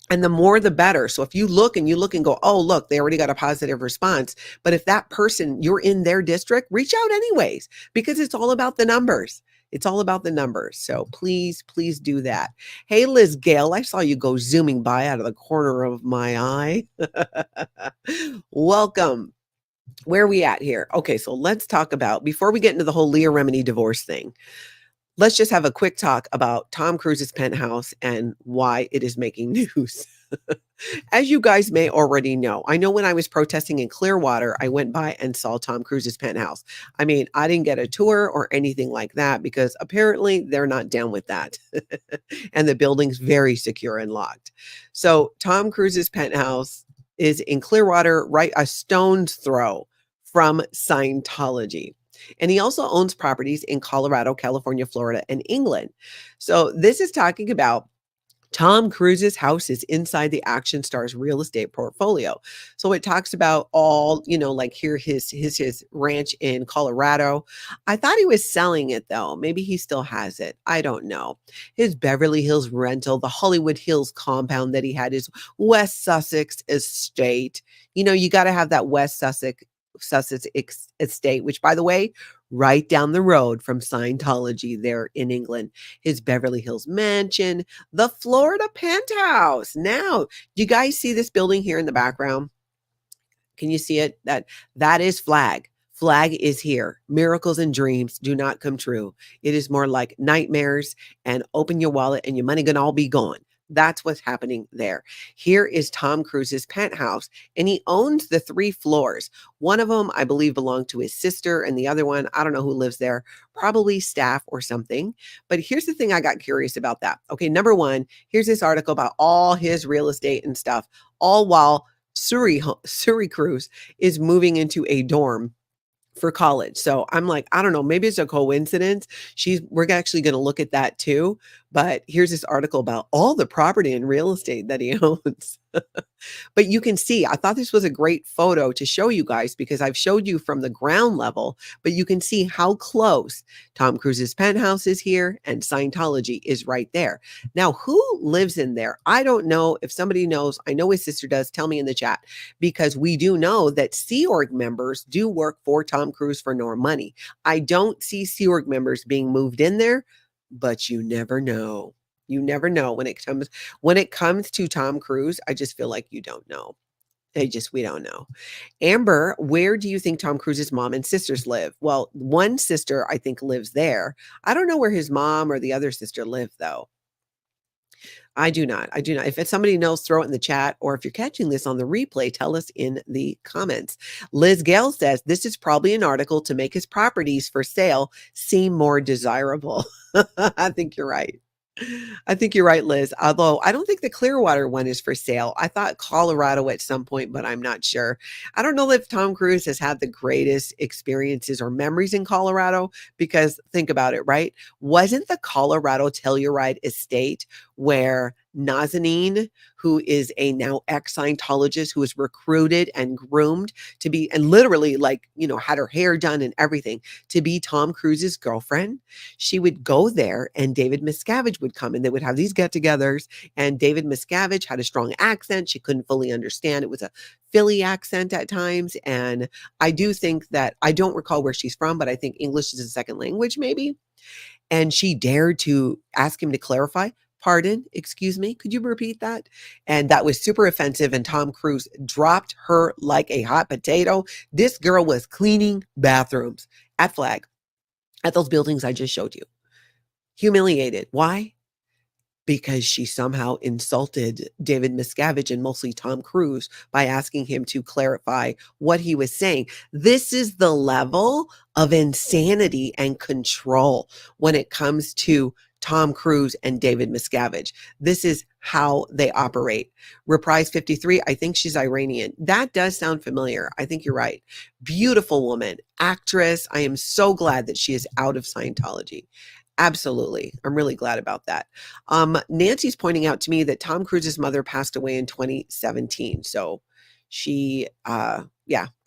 A: And the more, the better. So if you look and go, oh, look, they already got a positive response. But if that person, you're in their district, reach out anyways, because it's all about the numbers. It's all about the numbers. So please, please do that. Hey, Liz Gale, I saw you go zooming by out of the corner of my eye. Welcome. Where are we at here? Okay, so let's talk about, before we get into the whole Leah Remini divorce thing, let's just have a quick talk about Tom Cruise's Penthouse and why it is making news. As you guys may already know, I know when I was protesting in Clearwater, I went by and saw Tom Cruise's Penthouse. I mean, I didn't get a tour or anything like that because apparently they're not down with that. And the building's very secure and locked. So Tom Cruise's Penthouse is in Clearwater, right a stone's throw from Scientology. And he also owns properties in Colorado, California, Florida, and England. So this is talking about Tom Cruise's house is inside the action star's real estate portfolio. So it talks about all, like here, his ranch in Colorado. I thought he was selling it though. Maybe he still has it. I don't know. His Beverly Hills rental, the Hollywood Hills compound that he had, his West Sussex estate. You got to have that West Sussex estate, which, by the way, right down the road from Scientology there in England, his Beverly Hills mansion, the Florida penthouse. Now, do you guys see this building here in the background? Can you see it? That is Flag. Flag is here. Miracles and dreams do not come true. It is more like nightmares and open your wallet and your money gonna all be gone. That's what's happening there. Here is Tom Cruise's penthouse, and he owns the 3 floors. One of them, I believe, belonged to his sister, and the other one, I don't know who lives there, probably staff or something. But here's the thing I got curious about that. Okay, number one, here's this article about all his real estate and stuff, all while Suri Cruise is moving into a dorm for college. So I'm like, I don't know, maybe it's a coincidence. We're actually going to look at that too. But here's this article about all the property and real estate that he owns. But you can see, I thought this was a great photo to show you guys because I've showed you from the ground level, but you can see how close Tom Cruise's penthouse is here and Scientology is right there. Now, who lives in there? I don't know. If somebody knows, I know his sister does, tell me in the chat, because we do know that Sea Org members do work for Tom Cruise for no money. I don't see Sea Org members being moved in there, but you never know. You never know when it comes to Tom Cruise. I just feel like you don't know. We don't know. Amber, where do you think Tom Cruise's mom and sisters live? Well, one sister I think lives there. I don't know where his mom or the other sister live though. I do not. If somebody knows, throw it in the chat, or if you're catching this on the replay, tell us in the comments. Liz Gale says this is probably an article to make his properties for sale seem more desirable. I think you're right. I think you're right, Liz. Although I don't think the Clearwater one is for sale. I thought Colorado at some point, but I'm not sure. I don't know if Tom Cruise has had the greatest experiences or memories in Colorado, because think about it, right? Wasn't the Colorado Telluride estate where Nazanin, who is a now ex-Scientologist who was recruited and groomed to be, and literally had her hair done and everything to be Tom Cruise's girlfriend? She would go there and David Miscavige would come and they would have these get-togethers, and David Miscavige had a strong accent. She couldn't fully understand. It was a Philly accent at times. And I do think that, I don't recall where she's from, but I think English is a second language maybe. And she dared to ask him to clarify. Pardon, excuse me, could you repeat that? And that was super offensive, and Tom Cruise dropped her like a hot potato. This girl was cleaning bathrooms at Flag, at those buildings I just showed you. Humiliated. Why? Because she somehow insulted David Miscavige and mostly Tom Cruise by asking him to clarify what he was saying. This is the level of insanity and control when it comes to Tom Cruise and David Miscavige. This is how they operate. Reprise 53, I think she's Iranian. That does sound familiar. I think you're right. Beautiful woman, actress. I am so glad that she is out of Scientology. Absolutely. I'm really glad about that. Nancy's pointing out to me that Tom Cruise's mother passed away in 2017. So she, I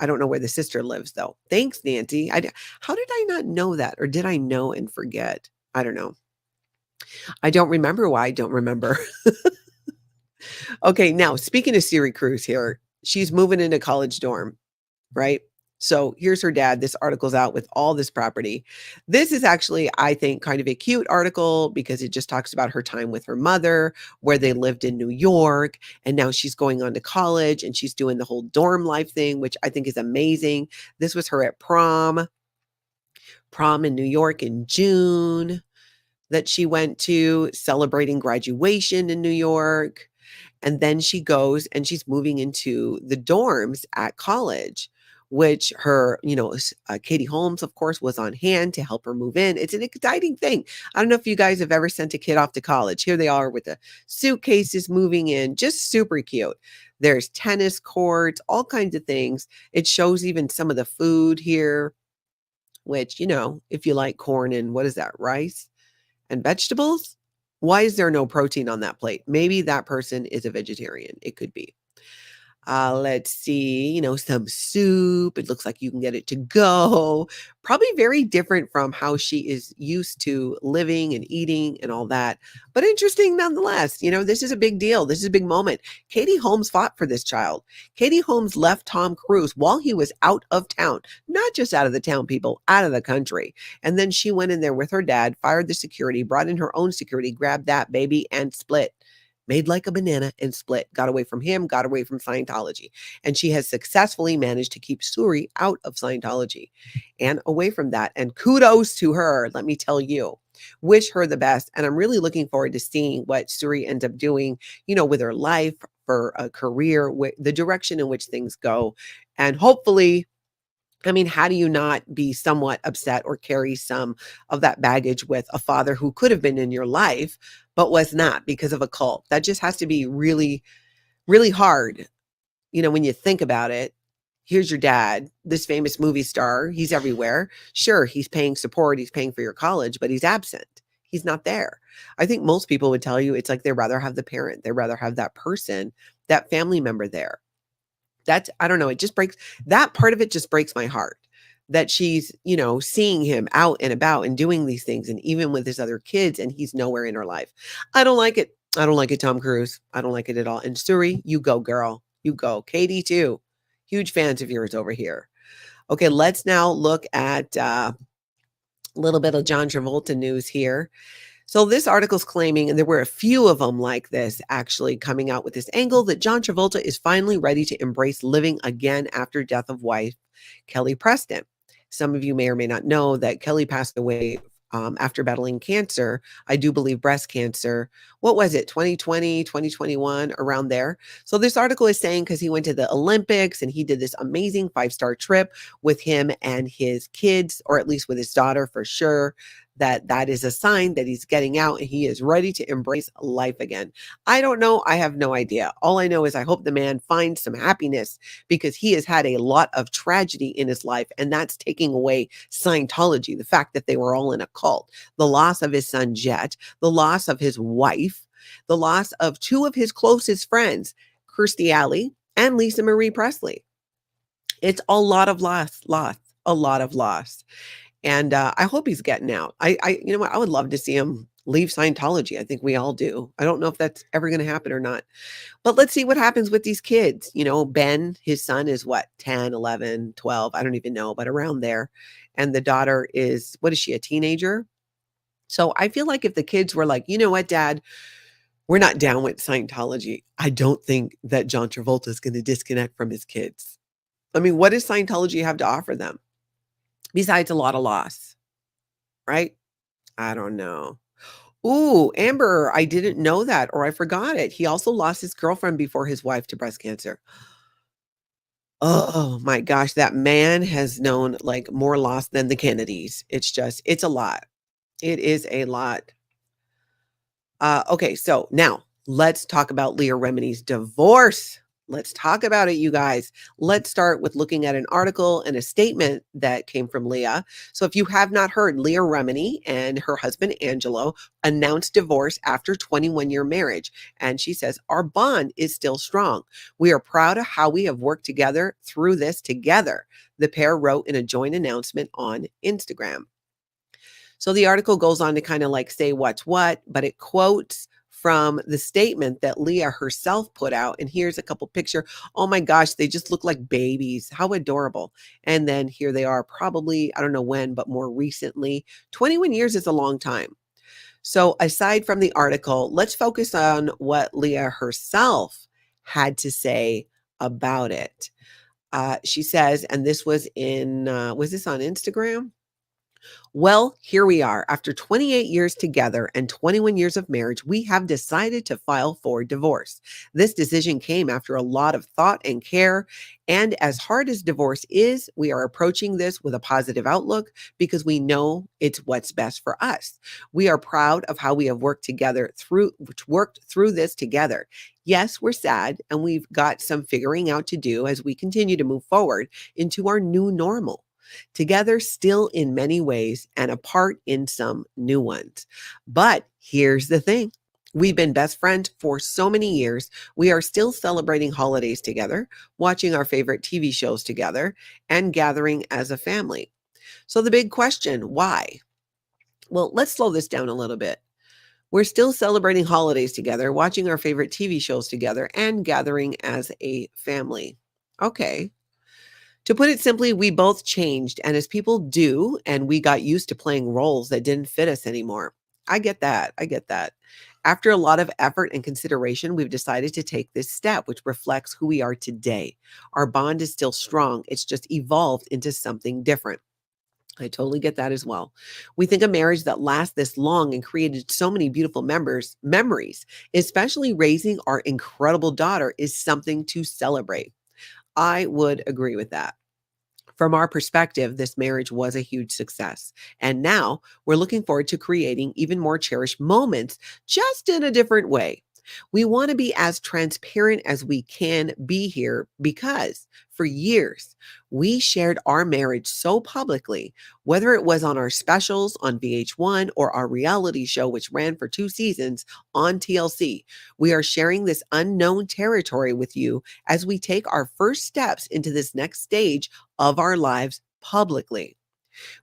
A: don't know where the sister lives though. Thanks, Nancy. How did I not know that? Or did I know and forget? I don't know. I don't remember why I don't remember. Okay, now speaking of Siri Cruise here, she's moving into college dorm, right? So here's her dad. This article's out with all this property. This is actually, I think, kind of a cute article because it just talks about her time with her mother, where they lived in New York, and now she's going on to college and she's doing the whole dorm life thing, which I think is amazing. This was her at prom in New York in June that she went to, celebrating graduation in New York. And then she goes and she's moving into the dorms at college, which her, Katie Holmes, of course, was on hand to help her move in. It's an exciting thing. I don't know if you guys have ever sent a kid off to college. Here they are with the suitcases moving in, just super cute. There's tennis courts, all kinds of things. It shows even some of the food here, which, if you like corn and what is that, rice and vegetables, why is there no protein on that plate? Maybe that person is a vegetarian. It could be. Let's see, some soup. It looks like you can get it to go. Probably very different from how she is used to living and eating and all that. But interesting nonetheless. This is a big deal. This is a big moment. Katie Holmes fought for this child. Katie Holmes left Tom Cruise while he was out of town. Not just out of the town, people, out of the country. And then she went in there with her dad, fired the security, brought in her own security, grabbed that baby and split. Made like a banana and split, got away from him, got away from Scientology. And she has successfully managed to keep Suri out of Scientology and away from that. And kudos to her, let me tell you. Wish her the best. And I'm really looking forward to seeing what Suri ends up doing, with her life, for a career, the direction in which things go. And hopefully, how do you not be somewhat upset or carry some of that baggage with a father who could have been in your life, but was not because of a cult? That just has to be really, really hard. When you think about it, here's your dad, this famous movie star. He's everywhere. Sure, he's paying support. He's paying for your college, but he's absent. He's not there. I think most people would tell you it's like they'd rather have the parent. They'd rather have that person that family member there. That's, I don't know, it just breaks, that part of it just breaks my heart, that she's, you know, seeing him out and about and doing these things, and even with his other kids, and he's nowhere in her life. I don't like it. I don't like it, Tom Cruise. I don't like it at all. And Suri, you go, girl. You go. Katie, too. Huge fans of yours over here. Okay, let's now look at a little bit of John Travolta news here. So this article's claiming, and there were a few of them like this actually coming out with this angle, that John Travolta is finally ready to embrace living again after death of wife Kelly Preston. Some of you may or may not know that Kelly passed away after battling cancer. I do believe breast cancer. What was it? 2020, 2021, around there. So this article is saying, because he went to the Olympics and he did this amazing 5-star trip with him and his kids, or at least with his daughter for sure, that is a sign that he's getting out and he is ready to embrace life again. I don't know. I have no idea. All I know is I hope the man finds some happiness, because he has had a lot of tragedy in his life, and that's taking away Scientology. The fact that they were all in a cult, the loss of his son Jet, the loss of his wife, the loss of 2 of his closest friends, Kirstie Alley and Lisa Marie Presley. It's a lot of loss, a lot of loss. And I hope he's getting out. You know what? I would love to see him leave Scientology. I think we all do. I don't know if that's ever going to happen or not. But let's see what happens with these kids. You know, Ben, his son is what, 10, 11, 12? I don't even know, but around there. And the daughter is, what is she, a teenager? So I feel like if the kids were like, you know what, Dad, we're not down with Scientology, I don't think that John Travolta is going to disconnect from his kids. I mean, what does Scientology have to offer them? Besides a lot of loss, right? I don't know. Ooh, Amber, I didn't know that, or I forgot it. He also lost his girlfriend before his wife to breast cancer. Oh my gosh, that man has known like more loss than the Kennedys. It's a lot. It is a lot. Okay, so now let's talk about Leah Remini's divorce. Let's talk about it, you guys. Let's start with looking at an article and a statement that came from Leah. So if you have not heard, Leah Remini and her husband, Angelo, announced divorce after 21-year marriage. And she says, our bond is still strong. We are proud of how we have worked together through this together, the pair wrote in a joint announcement on Instagram. So the article goes on to kind of like say what's what, but it quotes from the statement that Leah herself put out. And here's a couple pictures. Oh my gosh, they just look like babies. How adorable. And then here they are, probably, I don't know when, but more recently. 21 years is a long time. So aside from the article, let's focus on what Leah herself had to say about it. She says, and this was was this on Instagram? Well, here we are. After 28 years together and 21 years of marriage, we have decided to file for divorce. This decision came after a lot of thought and care. And as hard as divorce is, we are approaching this with a positive outlook because we know it's what's best for us. We are proud of how we have worked through this together. Yes, we're sad, and we've got some figuring out to do as we continue to move forward into our new normal. Together still in many ways and apart in some new ones. But here's the thing. We've been best friends for so many years. We are still celebrating holidays together, watching our favorite TV shows together, and gathering as a family. So the big question, why? Well, let's slow this down a little bit. We're still celebrating holidays together, watching our favorite TV shows together, and gathering as a family. Okay. To put it simply, we both changed, and as people do, and we got used to playing roles that didn't fit us anymore. I get that. After a lot of effort and consideration, we've decided to take this step, which reflects who we are today. Our bond is still strong. It's just evolved into something different. I totally get that as well. We think a marriage that lasts this long and created so many beautiful memories, especially raising our incredible daughter, is something to celebrate. I would agree with that. From our perspective, this marriage was a huge success. And now we're looking forward to creating even more cherished moments, just in a different way. We want to be as transparent as we can be here because For years, we shared our marriage so publicly, whether it was on our specials on VH1 or our reality show, which ran for 2 seasons on TLC. We are sharing this unknown territory with you as we take our first steps into this next stage of our lives publicly.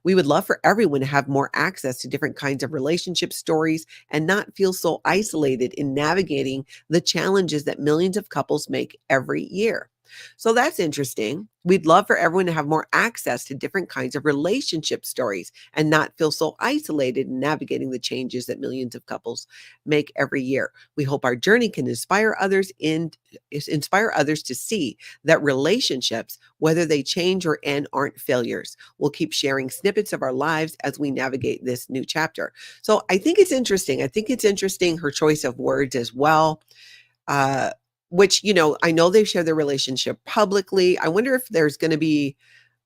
A: We would love for everyone to have more access to different kinds of relationship stories and not feel so isolated in navigating the challenges that millions of couples make every year. So that's interesting. We'd love for everyone to have more access to different kinds of relationship stories and not feel so isolated in navigating the changes that millions of couples make every year. We hope our journey can inspire others to see that relationships, whether they change or end, aren't failures. We'll keep sharing snippets of our lives as we navigate this new chapter. So I think it's interesting. I think it's interesting her choice of words as well. Which, I know they've shared their relationship publicly. I wonder if there's going to be,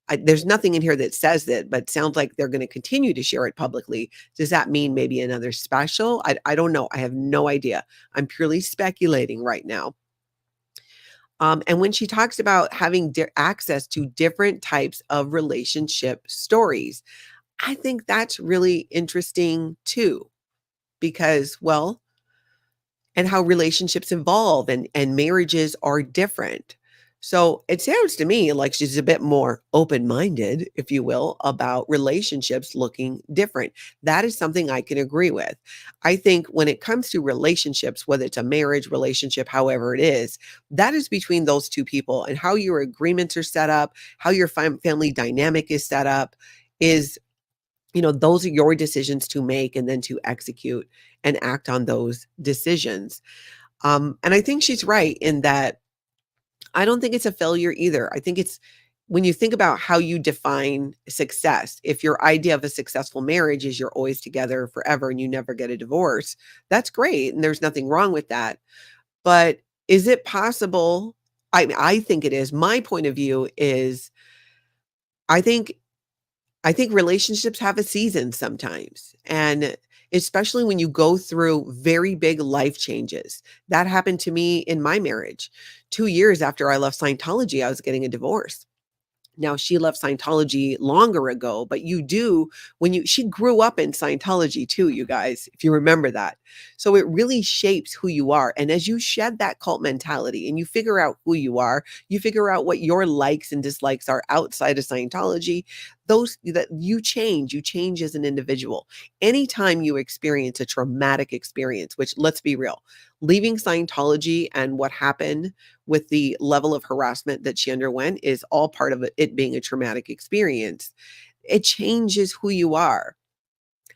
A: there's nothing in here that says that, but it sounds like they're going to continue to share it publicly. Does that mean maybe another special? I don't know. I have no idea. I'm purely speculating right now. And when she talks about having access to different types of relationship stories, I think that's really interesting too, because, well, and how relationships evolve and marriages are different. So it sounds to me like she's a bit more open-minded, if you will, about relationships looking different. That is something I can agree with. I think when it comes to relationships, whether it's a marriage relationship, however it is, that is between those two people, and how your agreements are set up, how your family dynamic is set up is, those are your decisions to make and then to execute and act on those decisions. And I think she's right in that I don't think it's a failure either. I think it's when you think about how you define success, if your idea of a successful marriage is you're always together forever and you never get a divorce, that's great. And there's nothing wrong with that. But is it possible? I think it is. My point of view is I think relationships have a season sometimes. And especially when you go through very big life changes. That happened to me in my marriage. 2 years after I left Scientology, I was getting a divorce. Now, she left Scientology longer ago, but she grew up in Scientology too, you guys, if you remember that. So it really shapes who you are. And as you shed that cult mentality and you figure out who you are, you figure out what your likes and dislikes are outside of Scientology, you change as an individual. Anytime you experience a traumatic experience, which, let's be real, leaving Scientology and what happened with the level of harassment that she underwent is all part of it being a traumatic experience. It changes who you are.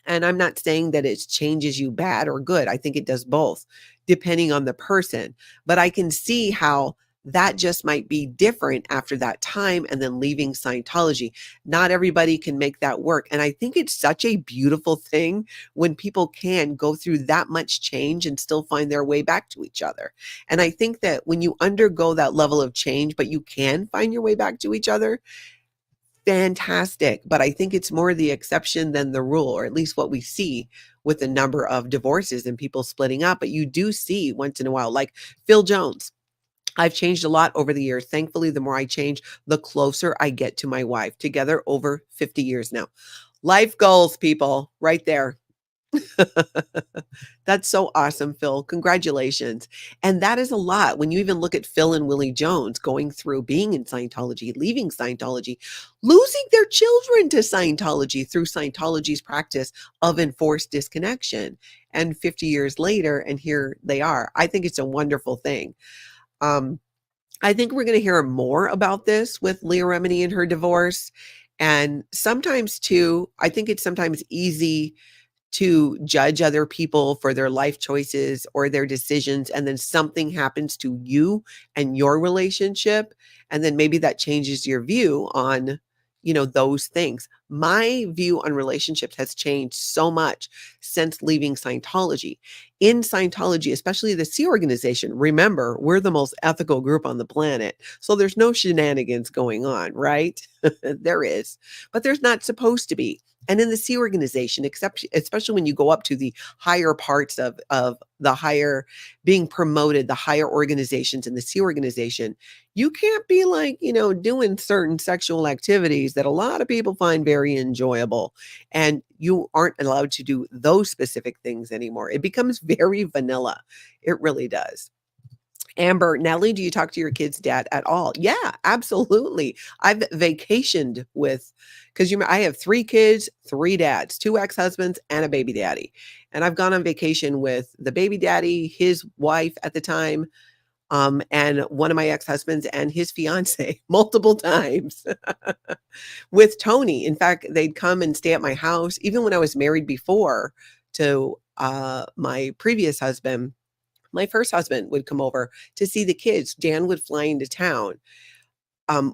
A: And I'm not saying that it changes you bad or good. I think it does both, depending on the person. But I can see how that just might be different after that time and then leaving Scientology. Not everybody can make that work. And I think it's such a beautiful thing when people can go through that much change and still find their way back to each other. And I think that when you undergo that level of change, but you can find your way back to each other, fantastic. But I think it's more the exception than the rule, or at least what we see with the number of divorces and people splitting up. But you do see once in a while, like Phil Jones. I've changed a lot over the years. Thankfully, the more I change, the closer I get to my wife. Together over 50 years now. Life goals, people, right there. That's so awesome, Phil. Congratulations. And that is a lot. When you even look at Phil and Willie Jones going through being in Scientology, leaving Scientology, losing their children to Scientology through Scientology's practice of enforced disconnection. And 50 years later, and here they are. I think it's a wonderful thing. I think we're going to hear more about this with Leah Remini and her divorce. And sometimes too, I think it's sometimes easy to judge other people for their life choices or their decisions. And then something happens to you and your relationship. And then maybe that changes your view on, those things. My view on relationships has changed so much since leaving Scientology. In Scientology, especially the Sea organization, remember, we're the most ethical group on the planet. So there's no shenanigans going on, right? There is, but there's not supposed to be. And in the C organization, especially when you go up to the higher parts of the higher being promoted, the higher organizations in the C organization, you can't be like, doing certain sexual activities that a lot of people find very enjoyable. And you aren't allowed to do those specific things anymore. It becomes very vanilla. It really does. Amber, Natalie, do you talk to your kid's dad at all? Yeah, absolutely. I've vacationed with, because I have 3 kids, 3 dads, 2 ex-husbands, and a baby daddy. And I've gone on vacation with the baby daddy, his wife at the time, and one of my ex-husbands and his fiance multiple times with Tony. In fact, they'd come and stay at my house, even when I was married before to my previous husband. My first husband would come over to see the kids. Dan would fly into town.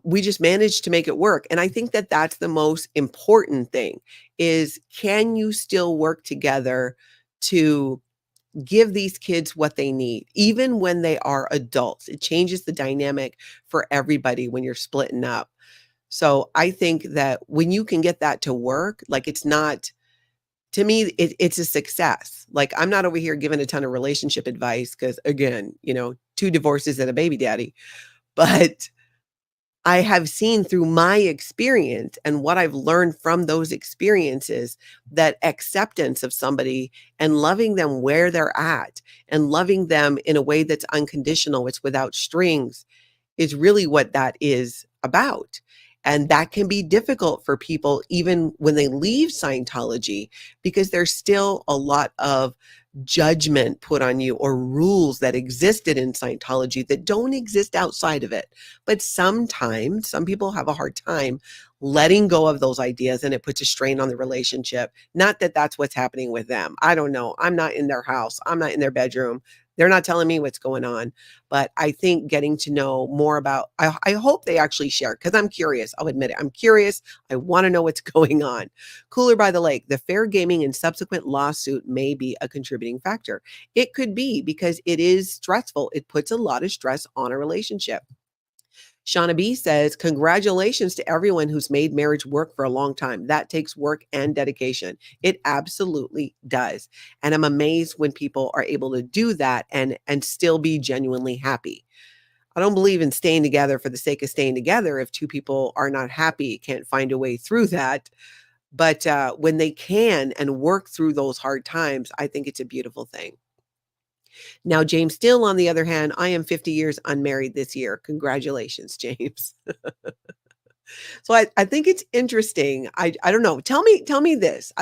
A: We just managed to make it work. And I think that that's the most important thing is, can you still work together to give these kids what they need, even when they are adults? It changes the dynamic for everybody when you're splitting up. So I think that when you can get that to work, like it's not, to me, it's a success. Like I'm not over here giving a ton of relationship advice because again, 2 divorces and a baby daddy, but I have seen through my experience and what I've learned from those experiences that acceptance of somebody and loving them where they're at and loving them in a way that's unconditional, it's without strings, is really what that is about. And that can be difficult for people even when they leave Scientology, because there's still a lot of judgment put on you or rules that existed in Scientology that don't exist outside of it. But sometimes some people have a hard time letting go of those ideas, and it puts a strain on the relationship. Not that that's what's happening with them. I don't know. I'm not in their house. I'm not in their bedroom. They're not telling me what's going on. But I think getting to know more about, I hope they actually share, because I'm curious. I'll admit it. I'm curious. I want to know what's going on. Cooler by the Lake, the fair gaming and subsequent lawsuit may be a contributing factor. It could be, because it is stressful. It puts a lot of stress on a relationship. Shauna B says, congratulations to everyone who's made marriage work for a long time. That takes work and dedication. It absolutely does. And I'm amazed when people are able to do that and still be genuinely happy. I don't believe in staying together for the sake of staying together. If 2 people are not happy, can't find a way through that. But when they can and work through those hard times, I think it's a beautiful thing. Now, James Still, on the other hand, I am 50 years unmarried this year. Congratulations, James. So I think it's interesting. I don't know. Tell me this.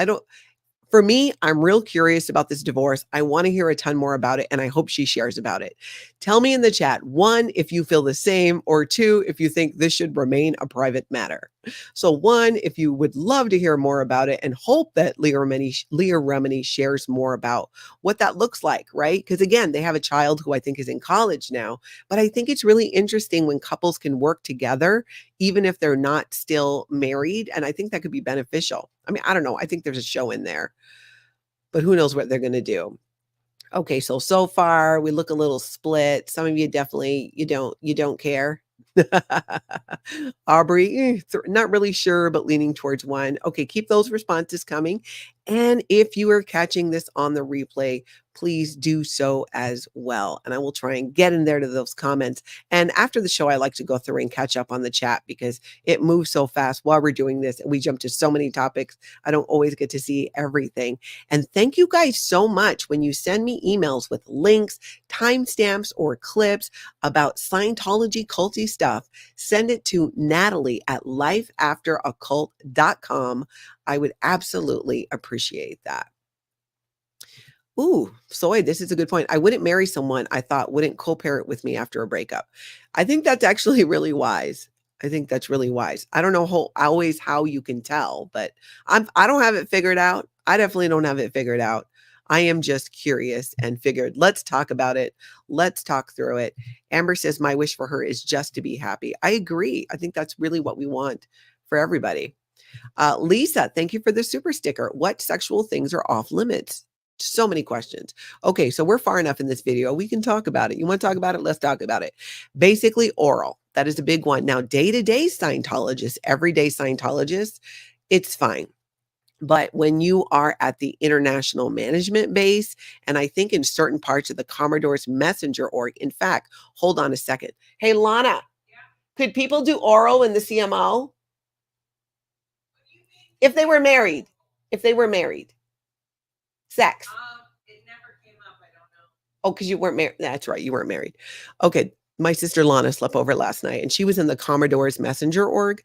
A: For me, I'm real curious about this divorce. I want to hear a ton more about it, and I hope she shares about it. Tell me in the chat, 1, if you feel the same, or 2, if you think this should remain a private matter. So 1, if you would love to hear more about it, and hope that Leah Remini shares more about what that looks like, right? Because again, they have a child who I think is in college now, but I think it's really interesting when couples can work together, even if they're not still married. And I think that could be beneficial. I mean, I don't know. I think there's a show in there, but who knows what they're going to do. Okay. So far we look a little split. Some of you definitely, you don't care. Aubrey, not really sure, but leaning towards 1. Okay. Keep those responses coming. And if you are catching this on the replay, please do so as well. And I will try and get in there to those comments. And after the show, I like to go through and catch up on the chat because it moves so fast while we're doing this. And we jump to so many topics. I don't always get to see everything. And thank you guys so much when you send me emails with links, timestamps, or clips about Scientology culty stuff. Send it to Natalie at lifeafteroccult.com. I would absolutely appreciate that. Ooh, Soy, this is a good point. I wouldn't marry someone I thought wouldn't co-parent with me after a breakup. I think that's actually really wise. I think that's really wise. I don't know always how you can tell, but I don't have it figured out. I definitely don't have it figured out. I am just curious and figured, let's talk about it. Let's talk through it. Amber says, my wish for her is just to be happy. I agree. I think that's really what we want for everybody. Lisa, thank you for the super sticker. What sexual things are off limits? So many questions. Okay, so we're far enough in this video. We can talk about it. You want to talk about it? Let's talk about it. Basically, oral. That is a big one. Now, day-to-day Scientologists, everyday Scientologists, it's fine. But when you are at the international management base, and I think in certain parts of the Commodore's Messenger org, in fact, hold on a second. Hey, Lana, could people do oral in the CMO? If they were married, sex.
B: It never came up. I don't know.
A: Oh, because you weren't married. That's right. You weren't married. Okay. My sister Lana slept over last night and she was in the Commodore's Messenger org.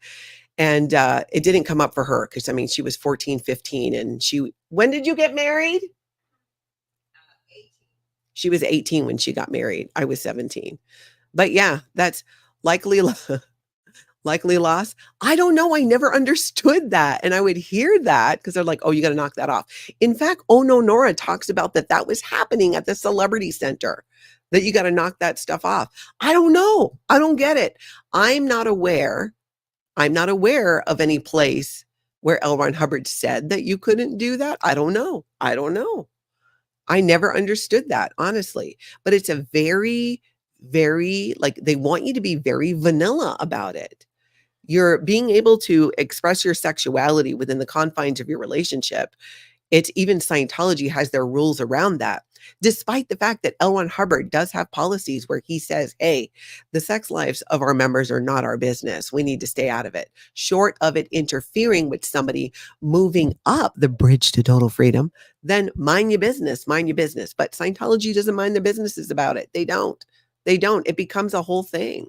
A: And it didn't come up for her because, I mean, she was 14, 15. And when did you get married?
B: 18.
A: She was 18 when she got married. I was 17. But yeah, that's likely loss. I don't know. I never understood that. And I would hear that because they're like, oh, you got to knock that off. In fact, Oh No Nora talks about that was happening at the Celebrity Center, that you got to knock that stuff off. I don't know. I don't get it. I'm not aware of any place where L. Ron Hubbard said that you couldn't do that. I don't know. I never understood that, honestly. But it's a very, very, like, they want you to be very vanilla about it. You're being able to express your sexuality within the confines of your relationship. It's even Scientology has their rules around that, despite the fact that L. Ron Hubbard does have policies where he says, hey, the sex lives of our members are not our business. We need to stay out of it. Short of it interfering with somebody moving up the bridge to total freedom, then mind your business. But Scientology doesn't mind their businesses about it. They don't. It becomes a whole thing.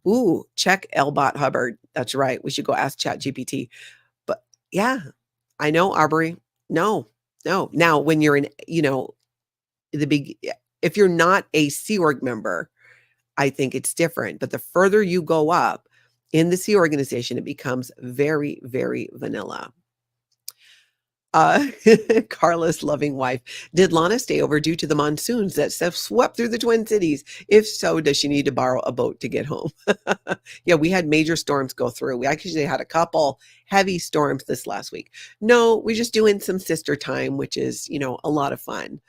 A: Ooh, check L-Bot Hubbard. That's right. We should go ask ChatGPT. But yeah, I know, Arbery. No. Now, when you're in, if you're not a Sea Org member, I think it's different. But the further you go up in the Sea organization, it becomes very, very vanilla. Carla's loving wife. Did Lana stay over due to the monsoons that swept through the Twin Cities? If so, does she need to borrow a boat to get home? Yeah, we had major storms go through. We actually had a couple heavy storms this last week. No, we're just doing some sister time, which is, a lot of fun.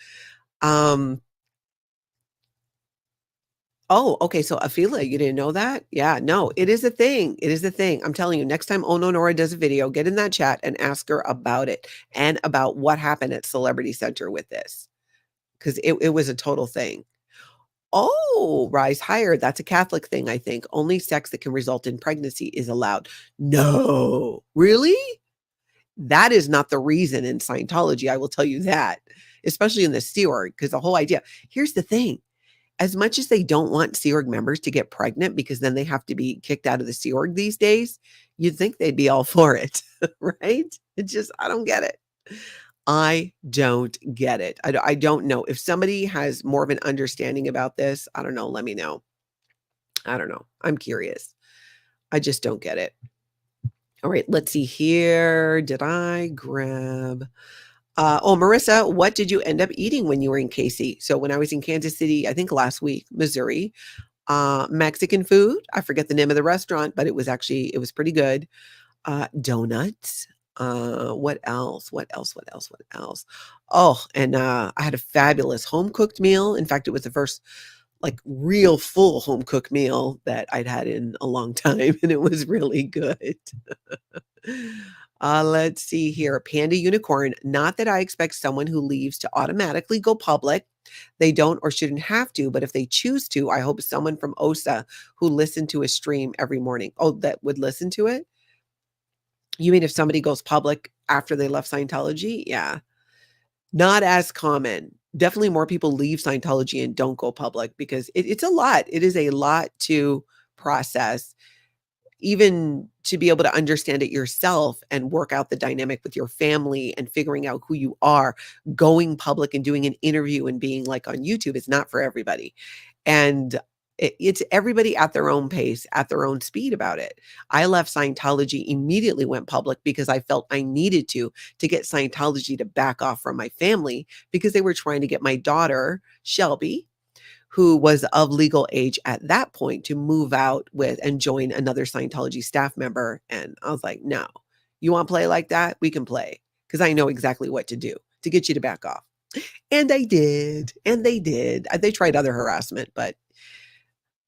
A: Oh, okay. So Afila, you didn't know that? Yeah, no, it is a thing. I'm telling you, next time Oh No Nora does a video, get in that chat and ask her about it and about what happened at Celebrity Center with this. Because it was a total thing. Oh, rise higher. That's a Catholic thing, I think. Only sex that can result in pregnancy is allowed. No, really? That is not the reason in Scientology. I will tell you that, especially in the Sea Org, because the whole idea. Here's the thing. As much as they don't want Sea Org members to get pregnant because then they have to be kicked out of the Sea Org these days, you'd think they'd be all for it, right? I don't get it. I don't get it. I don't know. If somebody has more of an understanding about this, I don't know. Let me know. I don't know. I'm curious. I just don't get it. All right, let's see here. Did I grab... Marissa, what did you end up eating when you were in KC? So when I was in Kansas City, I think last week, Missouri, Mexican food. I forget the name of the restaurant, but it was pretty good. Donuts. What else? Oh, and I had a fabulous home cooked meal. In fact, it was the first real full home cooked meal that I'd had in a long time, and it was really good. Let's see here. Panda Unicorn. Not that I expect someone who leaves to automatically go public. They don't or shouldn't have to, but if they choose to, I hope someone from OSA who listened to a stream every morning. Oh, that would listen to it? You mean if somebody goes public after they left Scientology? Yeah. Not as common. Definitely more people leave Scientology and don't go public because it's a lot. It is a lot to process, even to be able to understand it yourself and work out the dynamic with your family and figuring out who you are. Going public and doing an interview and being on YouTube is not for everybody. And it's everybody at their own pace, at their own speed about it. I left Scientology, immediately went public because I felt I needed to get Scientology to back off from my family because they were trying to get my daughter, Shelby, who was of legal age at that point, to move out with and join another Scientology staff member. And I was like, no, you want to play like that? We can play because I know exactly what to do to get you to back off. And I did. And they did. They tried other harassment, but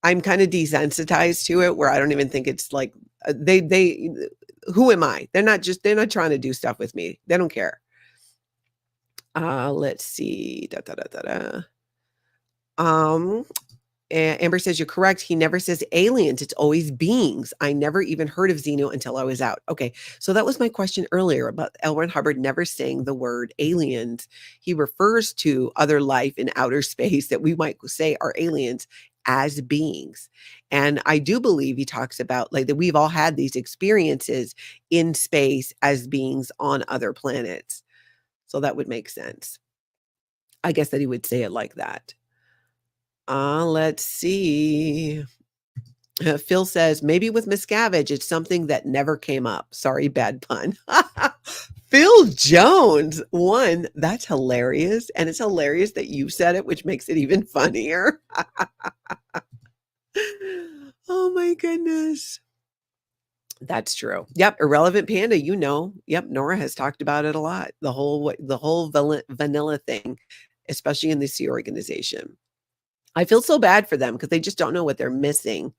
A: I'm kind of desensitized to it where I don't even think it's who am I? They're not trying to do stuff with me. They don't care. Let's see. Amber says, you're correct. He never says aliens. It's always beings. I never even heard of Xeno until I was out. Okay. So that was my question earlier about L. Ron Hubbard never saying the word aliens. He refers to other life in outer space that we might say are aliens as beings. And I do believe he talks about like that we've all had these experiences in space as beings on other planets. So that would make sense. I guess that he would say it like that. Let's see. Phil says, maybe with Miscavige, it's something that never came up. Sorry, bad pun. Phil Jones, one, that's hilarious. And it's hilarious that you said it, which makes it even funnier. Oh my goodness. That's true. Yep. Irrelevant Panda, you know. Yep. Nora has talked about it a lot. The whole vanilla thing, especially in the Sea organization. I feel so bad for them because they just don't know what they're missing.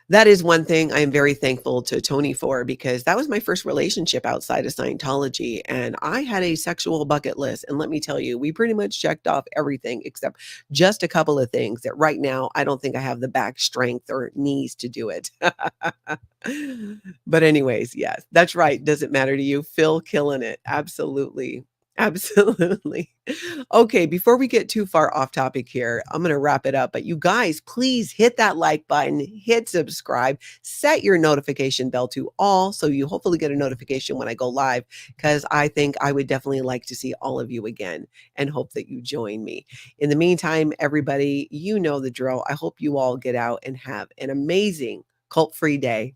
A: That is one thing I am very thankful to Tony for, because that was my first relationship outside of Scientology. And I had a sexual bucket list. And let me tell you, we pretty much checked off everything except just a couple of things that right now, I don't think I have the back strength or knees to do it. But anyways, yes, that's right. Does it matter to you? Phil killing it. Absolutely. Absolutely. Okay, before we get too far off topic here, I'm going to wrap it up. But you guys, please hit that like button, hit subscribe, set your notification bell to all so you hopefully get a notification when I go live, because I think I would definitely like to see all of you again and hope that you join me. In the meantime, everybody, you know the drill. I hope you all get out and have an amazing cult-free day.